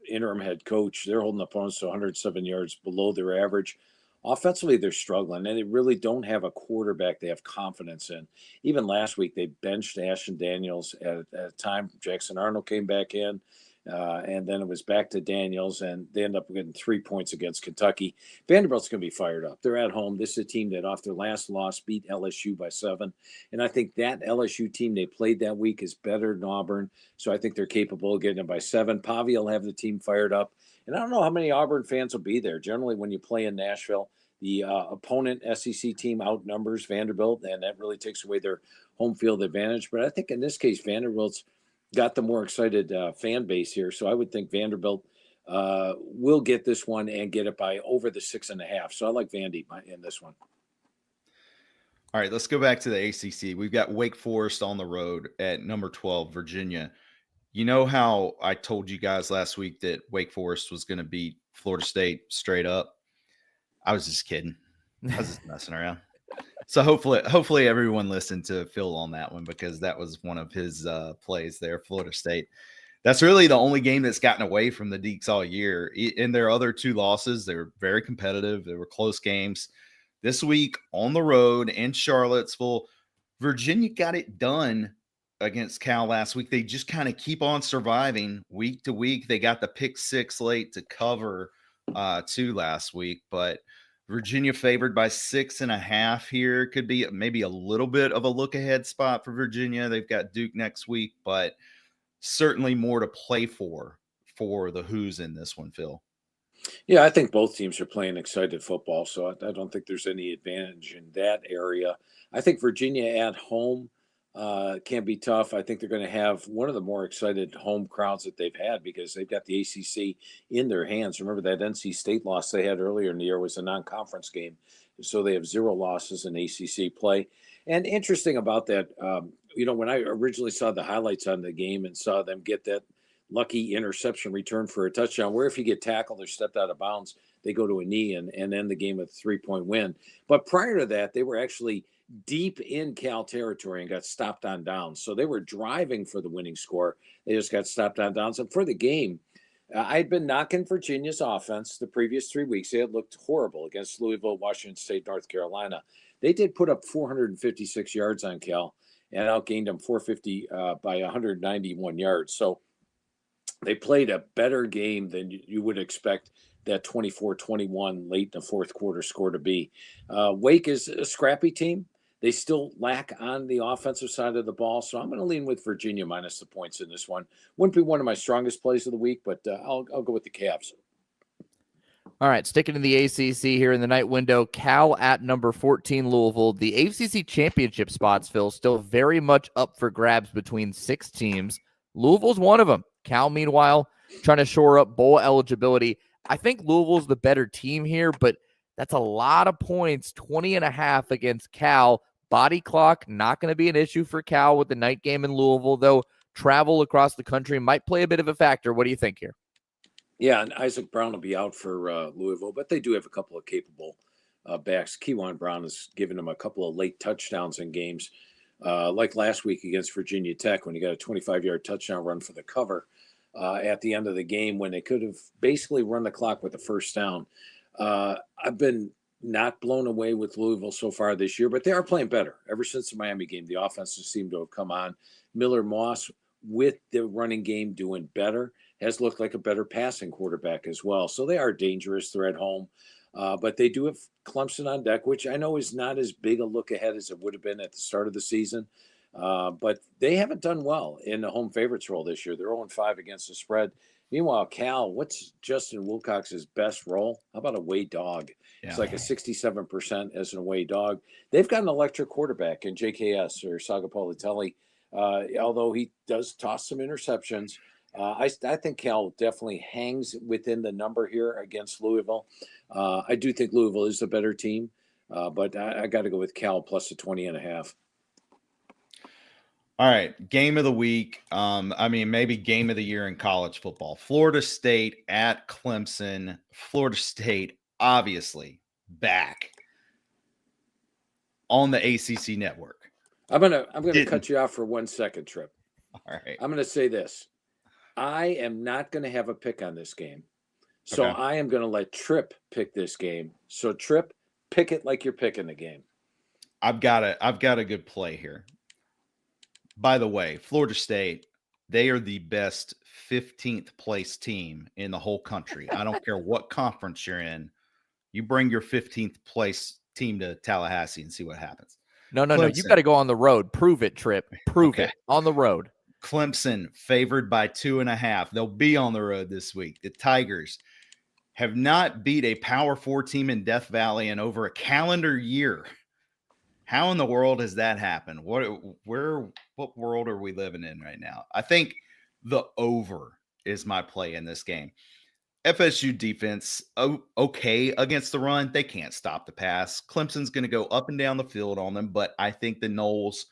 Speaker 2: interim head coach. They're holding opponents to 107 yards below their average. Offensively, they're struggling, and they really don't have a quarterback they have confidence in. Even last week, they benched Ashton Daniels at a time. Jackson Arnold came back in, and then it was back to Daniels, and they end up getting 3 points against Kentucky. Vanderbilt's going to be fired up. They're at home. This is a team that, off their last loss, beat LSU by 7. And I think that LSU team they played that week is better than Auburn, so I think they're capable of getting it by 7. Pavia will have the team fired up. And I don't know how many Auburn fans will be there. Generally, when you play in Nashville, the opponent SEC team outnumbers Vanderbilt, and that really takes away their home field advantage. But I think in this case, Vanderbilt's got the more excited fan base here. So I would think Vanderbilt will get this one and get it by over the 6.5. So I like Vandy in this one.
Speaker 1: All right, let's go back to the ACC. We've got Wake Forest on the road at number 12, Virginia. You know how I told you guys last week that Wake Forest was going to beat Florida State straight up? I was just kidding. I was just messing around. So hopefully everyone listened to Phil on that one, because that was one of his plays there, Florida State. That's really the only game that's gotten away from the Deacs all year. In their other 2 losses, they were very competitive. They were close games. This week on the road in Charlottesville, Virginia got it done against Cal last week. They just kind of keep on surviving week to week. They got the pick 6 late to cover 2 last week, but Virginia favored by 6.5 here. Could be maybe a little bit of a look ahead spot for Virginia. They've got Duke next week, but certainly more to play for the Hoos in this one, Phil.
Speaker 2: Yeah, I think both teams are playing excited football, so I don't think there's any advantage in that area. I think Virginia at home can be tough. I think they're going to have one of the more excited home crowds that they've had, because they've got the ACC in their hands. Remember that NC State loss they had earlier in the year was a non-conference game, so they have 0 losses in ACC play. And interesting about that, when I originally saw the highlights on the game and saw them get that lucky interception return for a touchdown, where if you get tackled or stepped out of bounds, they go to a knee and end the game with a 3-point win. But prior to that, they were actually deep in Cal territory and got stopped on downs. So they were driving for the winning score. They just got stopped on downs. And for the game, I'd been knocking Virginia's offense the previous 3 weeks. They had looked horrible against Louisville, Washington State, North Carolina. They did put up 456 yards on Cal and outgained them 450 by 191 yards. So they played a better game than you would expect that 24-21 late in the fourth quarter score to be. Wake is a scrappy team. They still lack on the offensive side of the ball, so I'm going to lean with Virginia minus the points in this one. Wouldn't be one of my strongest plays of the week, but I'll go with the Cavs.
Speaker 3: All right, sticking in the ACC here in the night window, Cal at number 14, Louisville. The ACC championship spots, Phil, still very much up for grabs between 6 teams. Louisville's one of them. Cal, meanwhile, trying to shore up bowl eligibility. I think Louisville's the better team here, but that's a lot of points, 20.5 against Cal. Body clock, not going to be an issue for Cal with the night game in Louisville, though travel across the country might play a bit of a factor. What do you think here?
Speaker 2: Yeah, and Isaac Brown will be out for Louisville, but they do have a couple of capable backs. Kewan Brown has given them a couple of late touchdowns in games, like last week against Virginia Tech when he got a 25-yard touchdown run for the cover at the end of the game when they could have basically run the clock with the first down. I've been not blown away with Louisville so far this year, but they are playing better. Ever since the Miami game, the offenses seem to have come on. Miller Moss, with the running game doing better, has looked like a better passing quarterback as well. So they are dangerous. They're at home. But they do have Clemson on deck, which I know is not as big a look ahead as it would have been at the start of the season. But they haven't done well in the home favorites role this year. They're 0-5 against the spread. Meanwhile, Cal, what's Justin Wilcox's best role? How about away dog? Yeah. It's like a 67% as an away dog. They've got an electric quarterback in JKS or Sagapolitelli, although he does toss some interceptions. I think Cal definitely hangs within the number here against Louisville. I do think Louisville is the better team, but I got to go with Cal plus the 20.5.
Speaker 1: All right, game of the week. Maybe game of the year in college football. Florida State at Clemson. Florida State, obviously, back on the ACC network.
Speaker 2: I'm gonna cut you off for 1 second, Trip.
Speaker 1: All right.
Speaker 2: I'm gonna say this. I am not gonna have a pick on this game, so okay. I am gonna let Trip pick this game. So Trip, pick it like you're picking the game.
Speaker 1: I've got a good play here. By the way, Florida State, they are the best 15th place team in the whole country. I don't care what conference you're in. You bring your 15th place team to Tallahassee and see what happens.
Speaker 3: No. You got to go on the road. Prove it, Trip. Prove it on the road.
Speaker 1: Clemson favored by 2.5. They'll be on the road this week. The Tigers have not beat a Power 4 team in Death Valley in over a calendar year. How in the world has that happened? What world are we living in right now? I think the over is my play in this game. FSU defense, okay against the run. They can't stop the pass. Clemson's going to go up and down the field on them, but I think the Noles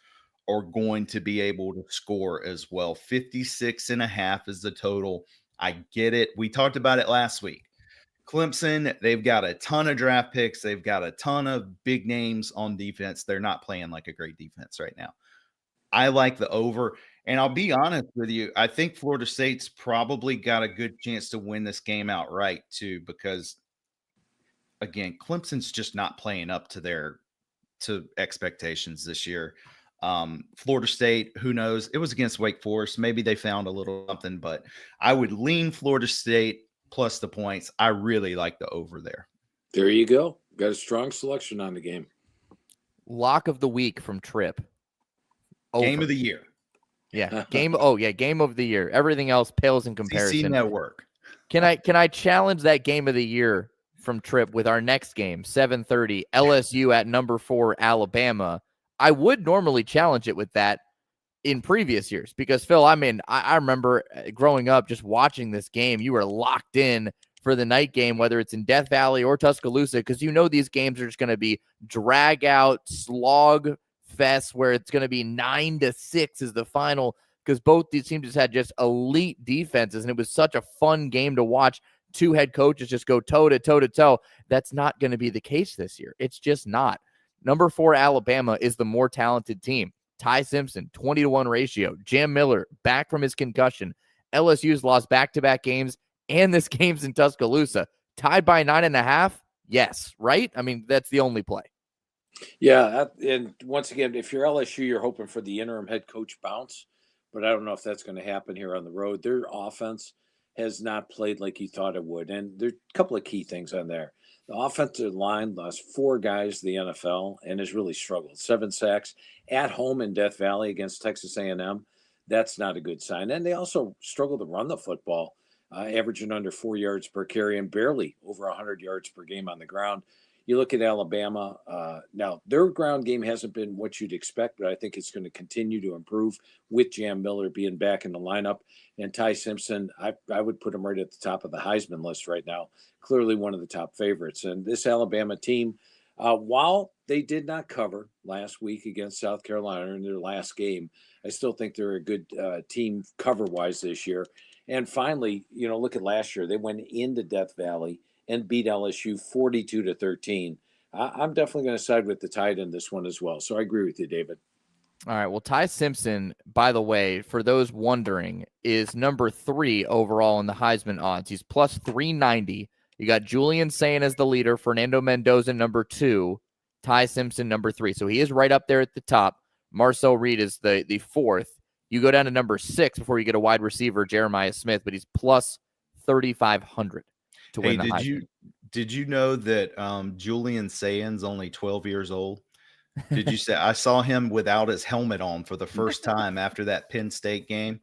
Speaker 1: are going to be able to score as well. 56.5 is the total. I get it. We talked about it last week. Clemson, they've got a ton of draft picks. They've got a ton of big names on defense. They're not playing like a great defense right now. I like the over. And I'll be honest with you, I think Florida State's probably got a good chance to win this game outright too, because again, Clemson's just not playing up to expectations this year. Florida State, who knows? It was against Wake Forest. Maybe they found a little something, but I would lean Florida State plus the points. I really like the over there.
Speaker 2: There you go. Got a strong selection on the game.
Speaker 3: Lock of the week from Trip. Over.
Speaker 1: Game of the year.
Speaker 3: Yeah. Game of the year. Everything else pales in comparison.
Speaker 1: CC Network.
Speaker 3: Can I challenge that game of the year from Trip with our next game, 7:30, LSU at number 4, Alabama? I would normally challenge it with that in previous years because, Phil, I remember growing up just watching this game. You were locked in for the night game, whether it's in Death Valley or Tuscaloosa, because these games are just going to be drag out, slog fest where it's going to be 9-6 is the final, because both these teams just had just elite defenses, and it was such a fun game to watch. Two head coaches just go toe to toe. That's not going to be the case this year. It's just not. Number 4 Alabama is the more talented team. Ty Simpson, 20-1 ratio. Jam Miller back from his concussion. LSU's lost back-to-back games, and this game's in Tuscaloosa. Tied by 9.5? Yes, right? That's the only play.
Speaker 2: Yeah, and once again, if you're LSU, you're hoping for the interim head coach bounce, but I don't know if that's going to happen here on the road. Their offense has not played like you thought it would, and there's a couple of key things on there. The offensive line lost 4 guys to the NFL and has really struggled. 7 sacks at home in Death Valley against Texas A&M. That's not a good sign. And they also struggle to run the football, averaging under 4 yards per carry and barely over 100 yards per game on the ground. You look at Alabama. Now, their ground game hasn't been what you'd expect, but I think it's going to continue to improve with Jam Miller being back in the lineup. And Ty Simpson, I would put him right at the top of the Heisman list right now. Clearly one of the top favorites. And this Alabama team, while they did not cover last week against South Carolina in their last game, I still think they're a good team cover-wise this year. And finally, look at last year. They went into Death Valley and beat LSU 42-13. I'm definitely going to side with the Tide in this one as well. So I agree with you, David.
Speaker 3: All right. Well, Ty Simpson, by the way, for those wondering, is number 3 overall in the Heisman odds. He's plus 390. You got Julian Sayin as the leader, Fernando Mendoza number 2, Ty Simpson number 3. So he is right up there at the top. Marcel Reed is the 4th. You go down to number 6 before you get a wide receiver, Jeremiah Smith, but he's plus 3,500 to win the Heisman.
Speaker 1: Did you know that Julian Sayin's only 12 years old? Did you say I saw him without his helmet on for the first time after that Penn State game?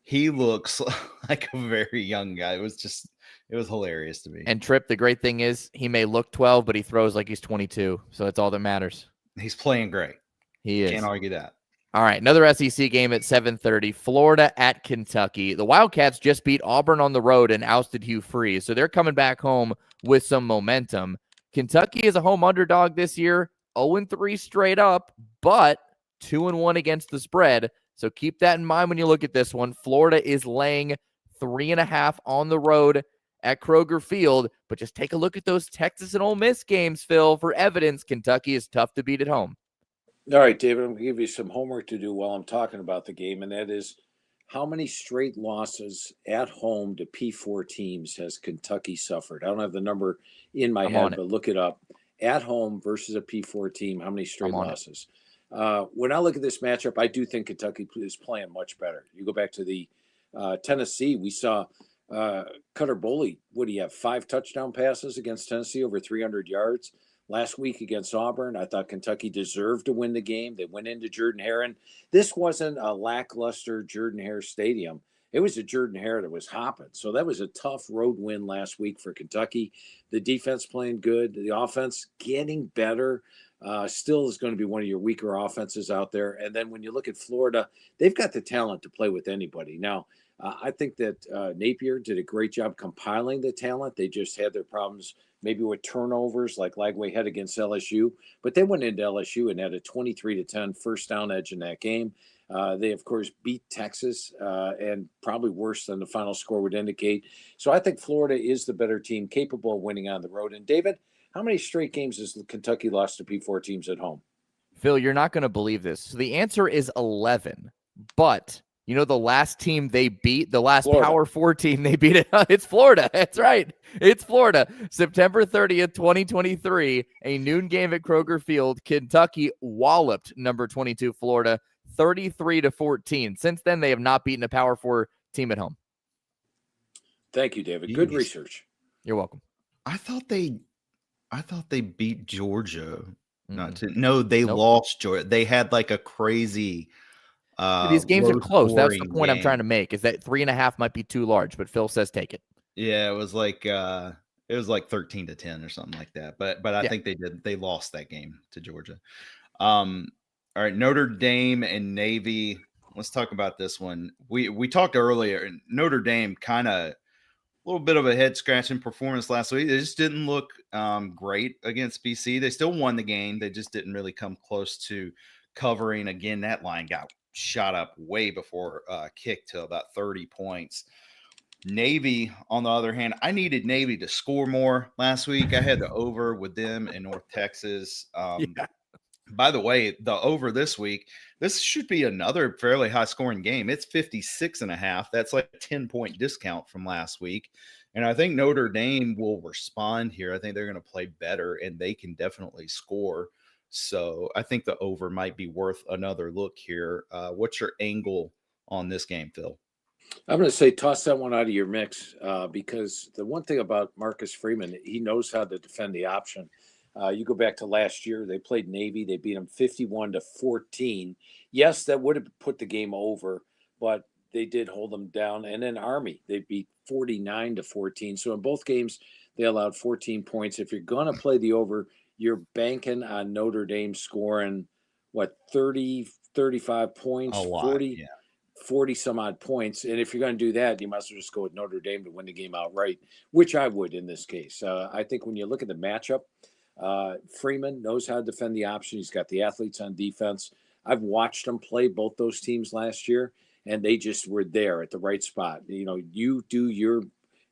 Speaker 1: He looks like a very young guy. It was hilarious to me.
Speaker 3: And Tripp, the great thing is he may look 12, but he throws like he's 22. So that's all that matters.
Speaker 1: He's playing great.
Speaker 3: He is.
Speaker 1: Can't argue that.
Speaker 3: All right, another SEC game at 7:30, Florida at Kentucky. The Wildcats just beat Auburn on the road and ousted Hugh Freeze, so they're coming back home with some momentum. Kentucky is a home underdog this year, 0-3 straight up, but 2-1 against the spread. So keep that in mind when you look at this one. Florida is laying 3.5 on the road at Kroger Field, but just take a look at those Texas and Ole Miss games, Phil, for evidence. Kentucky is tough to beat at home.
Speaker 2: All right, David, I'm going to give you some homework to do while I'm talking about the game, and that is how many straight losses at home to P4 teams has Kentucky suffered? I don't have the number in my head, but look it up. At home versus a P4 team, how many straight losses? When I look at this matchup, I do think Kentucky is playing much better. You go back to the Tennessee, we saw Cutter Boley, what do you have, 5 touchdown passes against Tennessee, over 300 yards. Last week against Auburn, I thought Kentucky deserved to win the game. They went into Jordan-Hare. This wasn't a lackluster Jordan-Hare Stadium. It was a Jordan Hare that was hopping. So that was a tough road win last week for Kentucky. The defense playing good, the offense getting better. Still is going to be one of your weaker offenses out there. And then when you look at Florida, they've got the talent to play with anybody. Now, I think that Napier did a great job compiling the talent. They just had their problems maybe with turnovers like Lagway had against LSU. But they went into LSU and had a 23-10 first down edge in that game. They, of course, beat Texas and probably worse than the final score would indicate. So I think Florida is the better team, capable of winning on the road. And, David, how many straight games has Kentucky lost to P4 teams at home?
Speaker 3: Phil, you're not going to believe this. So the answer is 11. But you know the last team they beat, the last
Speaker 2: Florida.
Speaker 3: Power 4 team they beat, it's Florida. That's right. It's Florida. September 30th, 2023, a noon game at Kroger Field. Kentucky walloped number 22 Florida 33-14. Since then, they have not beaten a Power 4 team at home.
Speaker 2: Thank you, David. Good research.
Speaker 3: You're welcome.
Speaker 1: I thought they beat Georgia.
Speaker 3: Mm-hmm.
Speaker 1: They lost Georgia. They had like a crazy.
Speaker 3: These games are close. That's the point
Speaker 1: game.
Speaker 3: I'm trying to make. Is that 3.5 might be too large, but Phil says take it.
Speaker 1: Yeah, it was like 13-10 or something like that. But I think they lost that game to Georgia. All right, Notre Dame and Navy. Let's talk about this one. We talked earlier. Notre Dame kind of a little bit of a head scratching performance last week. They just didn't look great against BC. They still won the game. They just didn't really come close to covering. Again, that line got shot up way before kick to about 30 points. Navy, on the other hand, I needed Navy to score more last week. I had the over with them in North Texas. By the way, the over this week, this should be another fairly high scoring game. It's 56.5. That's like a 10-point discount from last week. And I think Notre Dame will respond here. I think they're going to play better and they can definitely score. So I think the over might be worth another look here. What's your angle on this game, Phil?
Speaker 2: I'm going to say toss that one out of your mix because the one thing about Marcus Freeman, he knows how to defend the option. You go back to last year, they played Navy. They beat them 51-14. Yes, that would have put the game over, but they did hold them down. And then Army, they beat 49-14. So in both games, they allowed 14 points. If you're going to play the over, you're banking on Notre Dame scoring, 30, 35 points,
Speaker 1: A lot,
Speaker 2: 40 some odd points. And if you're going to do that, you might as well just go with Notre Dame to win the game outright, which I would in this case. I think when you look at the matchup, Freeman knows how to defend the option. He's got the athletes on defense. I've watched them play both those teams last year, and they just were there at the right spot.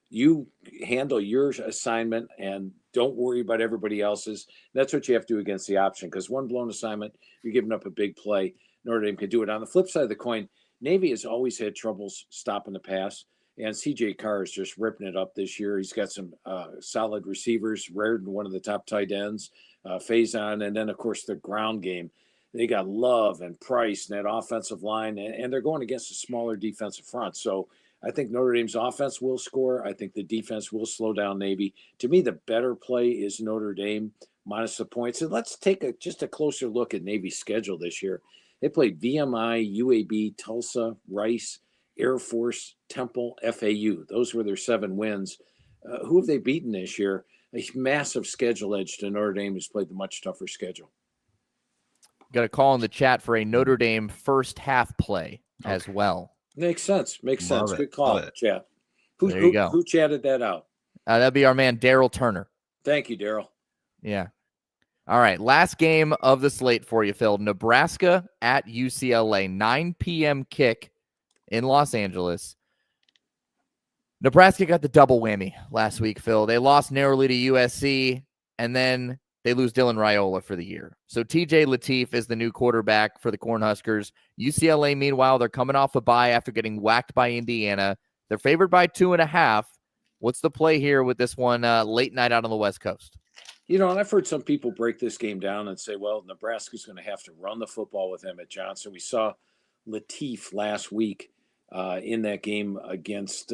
Speaker 2: You handle your assignment and don't worry about everybody else's. That's what you have to do against the option, because one blown assignment, you're giving up a big play. Notre Dame can do it. On the flip side of the coin, Navy has always had troubles stopping the pass. And C.J. Carr is just ripping it up this year. He's got some solid receivers, Raridan, one of the top tight ends, Faison, and then, of course, the ground game. They got Love and Price and that offensive line, and they're going against a smaller defensive front. So I think Notre Dame's offense will score. I think the defense will slow down Navy. To me, the better play is Notre Dame minus the points. And let's take just a closer look at Navy's schedule this year. They played VMI, UAB, Tulsa, Rice, Air Force, Temple, FAU. Those were their 7 wins. Who have they beaten this year? A massive schedule edge to Notre Dame, who's played the much tougher schedule.
Speaker 3: Got a call in the chat for a Notre Dame first half play as well.
Speaker 2: Makes sense.
Speaker 1: Love it.
Speaker 2: Good call, chat.
Speaker 3: There you go.
Speaker 2: Who chatted that out?
Speaker 3: That'd be our man, Daryl Turner.
Speaker 2: Thank you, Daryl.
Speaker 3: Yeah. All right. Last game of the slate for you, Phil. Nebraska at UCLA, 9 p.m. kick in Los Angeles. Nebraska got the double whammy last week, Phil. They lost narrowly to USC, and then they lose Dylan Raiola for the year. So TJ Lateef is the new quarterback for the Cornhuskers. UCLA, meanwhile, they're coming off a bye after getting whacked by Indiana. They're favored by 2.5. What's the play here with this one late night out on the West Coast?
Speaker 2: And I've heard some people break this game down and say, well, Nebraska's going to have to run the football with Emmett Johnson. We saw Lateef last week in that game against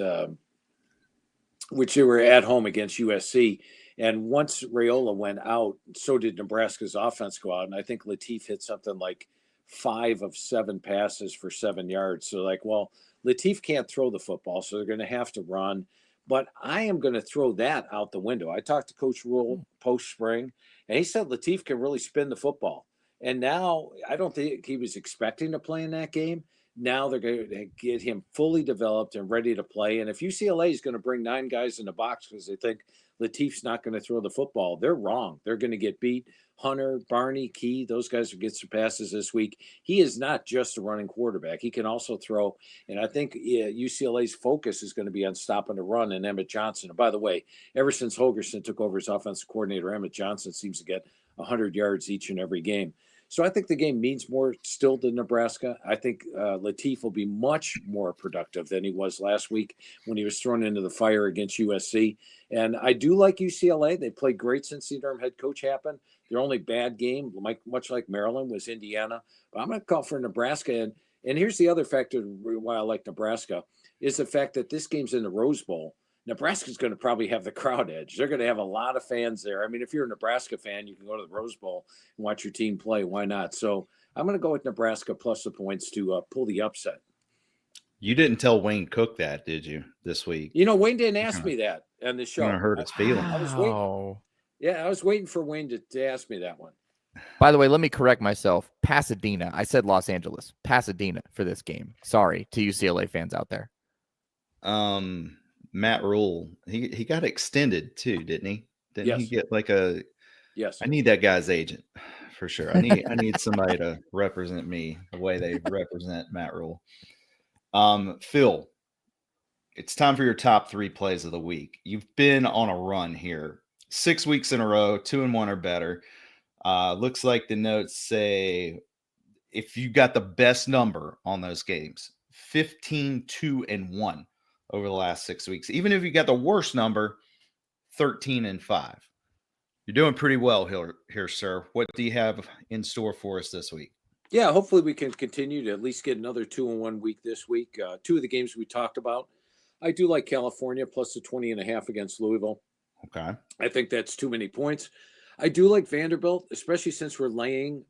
Speaker 2: which they were at home against USC. And once Raiola went out, so did Nebraska's offense go out. And I think Lateef hit something like 5 of 7 passes for 7 yards. So like, well, Latif can't throw the football, so they're going to have to run. But I am going to throw that out the window. I talked to Coach Rule post spring, and he said Latif can really spin the football. And now I don't think he was expecting to play in that game. Now they're going to get him fully developed and ready to play. And if UCLA is going to bring 9 guys in the box because they think Latif's not going to throw the football, they're wrong. They're going to get beat. Hunter, Barney, Key, those guys will get some passes this week. He is not just a running quarterback. He can also throw. And I think UCLA's focus is going to be on stopping the run and Emmett Johnson. And by the way, ever since Holgerson took over as offensive coordinator, Emmett Johnson seems to get 100 yards each and every game. So I think the game means more still to Nebraska. I think Latif will be much more productive than he was last week when he was thrown into the fire against USC. And I do like UCLA. They played great since the interim head coach happened. Their only bad game, much like Maryland, was Indiana. But I'm going to call for Nebraska. And here's the other factor why I like Nebraska is the fact that this game's in the Rose Bowl. Nebraska's going to probably have the crowd edge. They're going to have a lot of fans there. I mean, if you're a Nebraska fan, you can go to the Rose Bowl and watch your team play. Why not? So I'm going to go with Nebraska plus the points to pull the upset.
Speaker 1: You didn't tell Wayne Cook that, did you, this week?
Speaker 2: You know, Wayne didn't ask me that on the show.
Speaker 1: I hurt his feelings.
Speaker 2: I was waiting. Yeah, I was waiting for Wayne to ask me that one.
Speaker 3: By the way, let me correct myself. Pasadena. I said Los Angeles. Pasadena for this game. Sorry to UCLA fans out there.
Speaker 1: Matt Rule, he got extended too, didn't he? Didn't he get like a?
Speaker 2: Yes.
Speaker 1: I need that guy's agent for sure. I need somebody to represent me the way they represent Matt Rule. Phil, it's time for your top 3 plays of the week. You've been on a run here, 6 weeks in a row, 2-1 or better. Looks like the notes say if you got the best number on those games, 15-2-1 over the last 6 weeks. Even if you got the worst number, 13-5. You're doing pretty well here, sir. What do you have in store for us this week?
Speaker 2: Yeah, hopefully we can continue to at least get another 2-1 week this week. 2 of the games we talked about. I do like California plus the 20.5 against Louisville.
Speaker 1: Okay.
Speaker 2: I think that's too many points. I do like Vanderbilt, especially since we're laying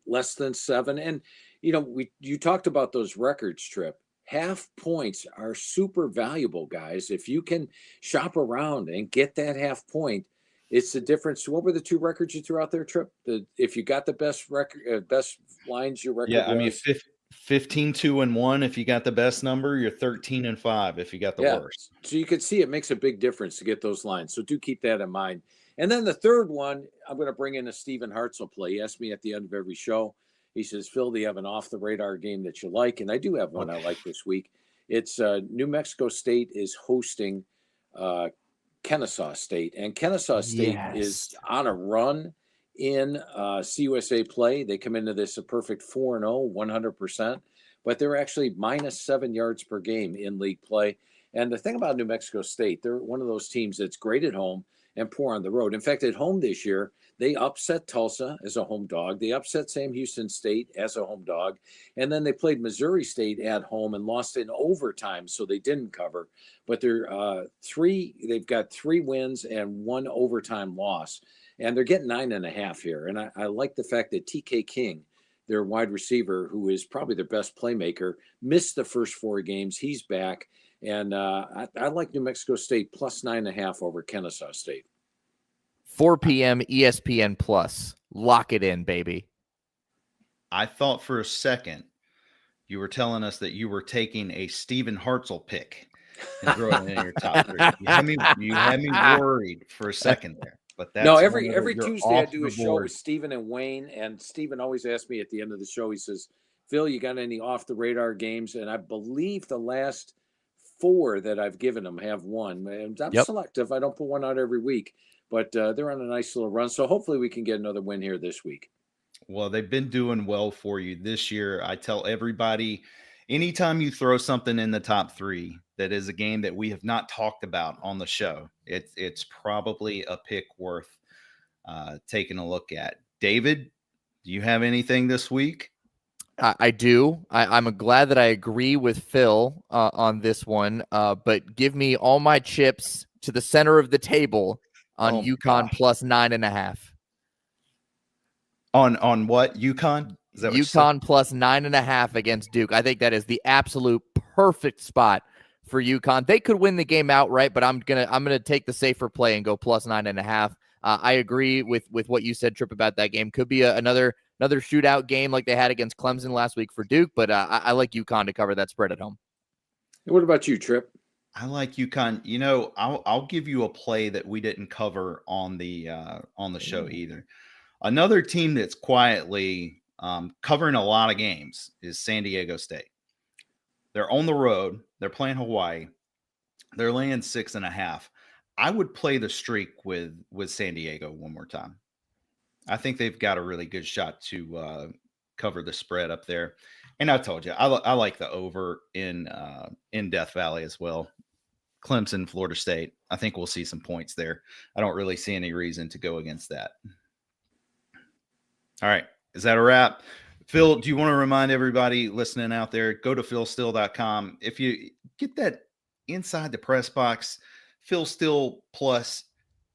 Speaker 2: less than 7. And, you know, you talked about those records, Trip. Half points are super valuable, guys. If you can shop around and get that half point, it's the difference. What were the 2 records you threw out there, Trip? If you got the best record, best lines, your record.
Speaker 1: Yeah, I mean, 15-2-1. If you got the best number, you're 13-5. If you got the worst,
Speaker 2: so you can see it makes a big difference to get those lines. So do keep that in mind. And then the third one, I'm going to bring in a Stephen Hartzell play. He asked me at the end of every show. He says, Phil, do you have an off-the-radar game that you like? And I do have one I like this week. It's New Mexico State is hosting Kennesaw State. And Kennesaw State is on a run in CUSA play. They come into this a perfect 4-0, 100%. But they're actually minus 7 yards per game in league play. And the thing about New Mexico State, they're one of those teams that's great at home and poor on the road. In fact, at home this year, they upset Tulsa as a home dog. They upset Sam Houston State as a home dog. And then they played Missouri State at home and lost in overtime, so they didn't cover. But they've got 3 wins and 1 overtime loss. And they're getting 9.5 here. And I like the fact that TK King, their wide receiver, who is probably their best playmaker, missed the first 4 games. He's back. And I like New Mexico State plus 9.5 over Kennesaw State.
Speaker 3: 4 p.m. ESPN Plus. Lock it in, baby.
Speaker 1: I thought for a second you were telling us that you were taking a Stephen Hartzell pick and throwing it in your top 3. You had me worried for a second there. But that's
Speaker 2: no, every Tuesday I do a show with Stephen and Wayne, and Stephen always asks me at the end of the show, he says, Phil, you got any off-the-radar games? And I believe the last 4 that I've given them have won. And I'm selective. I don't put one out every week, but they're on a nice little run. So hopefully we can get another win here this week.
Speaker 1: Well, they've been doing well for you this year. I tell everybody, anytime you throw something in the top 3 that is a game that we have not talked about on the show, it's probably a pick worth taking a look at. David, do you have anything this week?
Speaker 3: I do. I'm glad that I agree with Phil on this one, but give me all my chips to the center of the table on UConn plus 9.5.
Speaker 1: On what? UConn? Is that what you said?
Speaker 3: UConn plus 9.5 against Duke. I think that is the absolute perfect spot for UConn. They could win the game outright, but I'm gonna take the safer play and go plus 9.5. I agree with what you said, Trip, about that game. Could be another shootout game like they had against Clemson last week for Duke, but I like UConn to cover that spread at home.
Speaker 2: What about you, Trip?
Speaker 1: I like UConn. I'll give you a play that we didn't cover on the show either. Another team that's quietly covering a lot of games is San Diego State. They're on the road. They're playing Hawaii. They're laying 6.5. I would play the streak with San Diego one more time. I think they've got a really good shot to cover the spread up there. And I told you, I like the over in Death Valley as well. Clemson, Florida State. I think we'll see some points there. I don't really see any reason to go against that. All right. Is that a wrap? Phil, do you want to remind everybody listening out there, go to philsteele.com. If you get that inside the press box, Phil Steele Plus,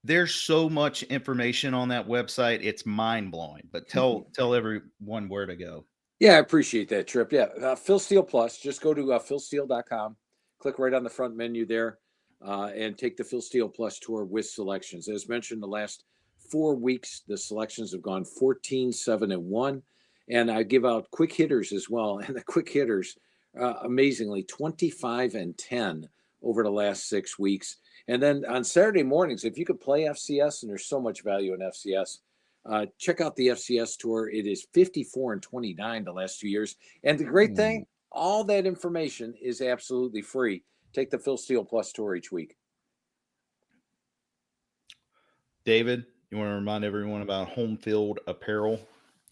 Speaker 1: there's so much information on that website. It's mind-blowing. But tell everyone where to go.
Speaker 2: Yeah, I appreciate that, Trip. Yeah, Phil Steele Plus. Just go to philsteele.com. Click right on the front menu there and take the Phil Steele Plus tour with selections. As mentioned, the last 4 weeks, the selections have gone 14, 7, and 1. And I give out quick hitters as well. And the quick hitters, amazingly, 25 and 10 over the last 6 weeks. And then on Saturday mornings, if you could play FCS, and there's so much value in FCS, check out the FCS tour. It is 54 and 29 the last 2 years. And the great thing, all that information is absolutely free. Take the Phil Steele Plus tour each week.
Speaker 1: David, you want to remind everyone about Home Field Apparel?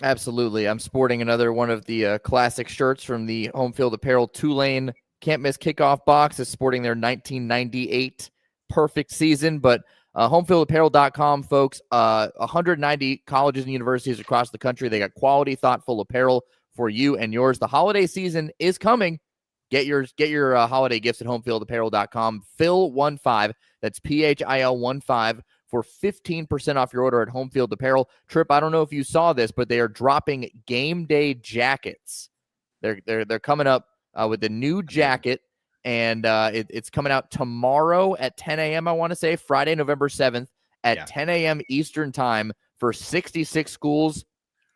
Speaker 3: Absolutely. I'm sporting another one of the classic shirts from the Home Field Apparel Tulane Can't Miss Kickoff box. Is sporting their 1998 perfect season, but homefieldapparel.com, folks, 190 colleges and universities across the country. They got quality, thoughtful apparel for you and yours. The holiday season is coming. Get your holiday gifts at homefieldapparel.com. Phil15, that's PHIL15 for 15% off your order at Home Field Apparel. Trip, I don't know if you saw this, but they are dropping game day jackets. They're coming up with a new jacket, and it's coming out tomorrow at 10 a.m., I want to say, Friday, November 7th at 10 a.m. Eastern time for 66 schools.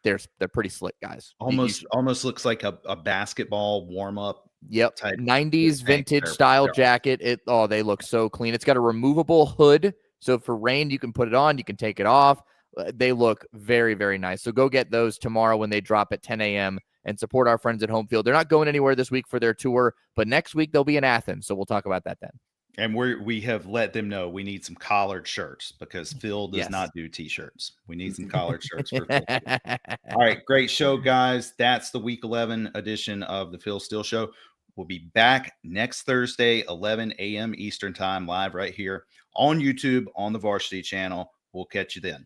Speaker 3: They're pretty slick, guys.
Speaker 1: Almost looks like a basketball warm-up.
Speaker 3: Yep,
Speaker 1: type
Speaker 3: 90s vintage style jacket. They look so clean. It's got a removable hood, so for rain, you can put it on, you can take it off. They look very, very nice. So go get those tomorrow when they drop at 10 a.m. and support our friends at Home Field. They're not going anywhere this week for their tour, but next week they'll be in Athens, so we'll talk about that then.
Speaker 1: And we have let them know we need some collared shirts because Phil does not do T-shirts. We need some collared shirts for Phil. All right, great show, guys. That's the Week 11 edition of the Phil Steele Show. We'll be back next Thursday, 11 a.m. Eastern time, live right here on YouTube on the Varsity channel. We'll catch you then.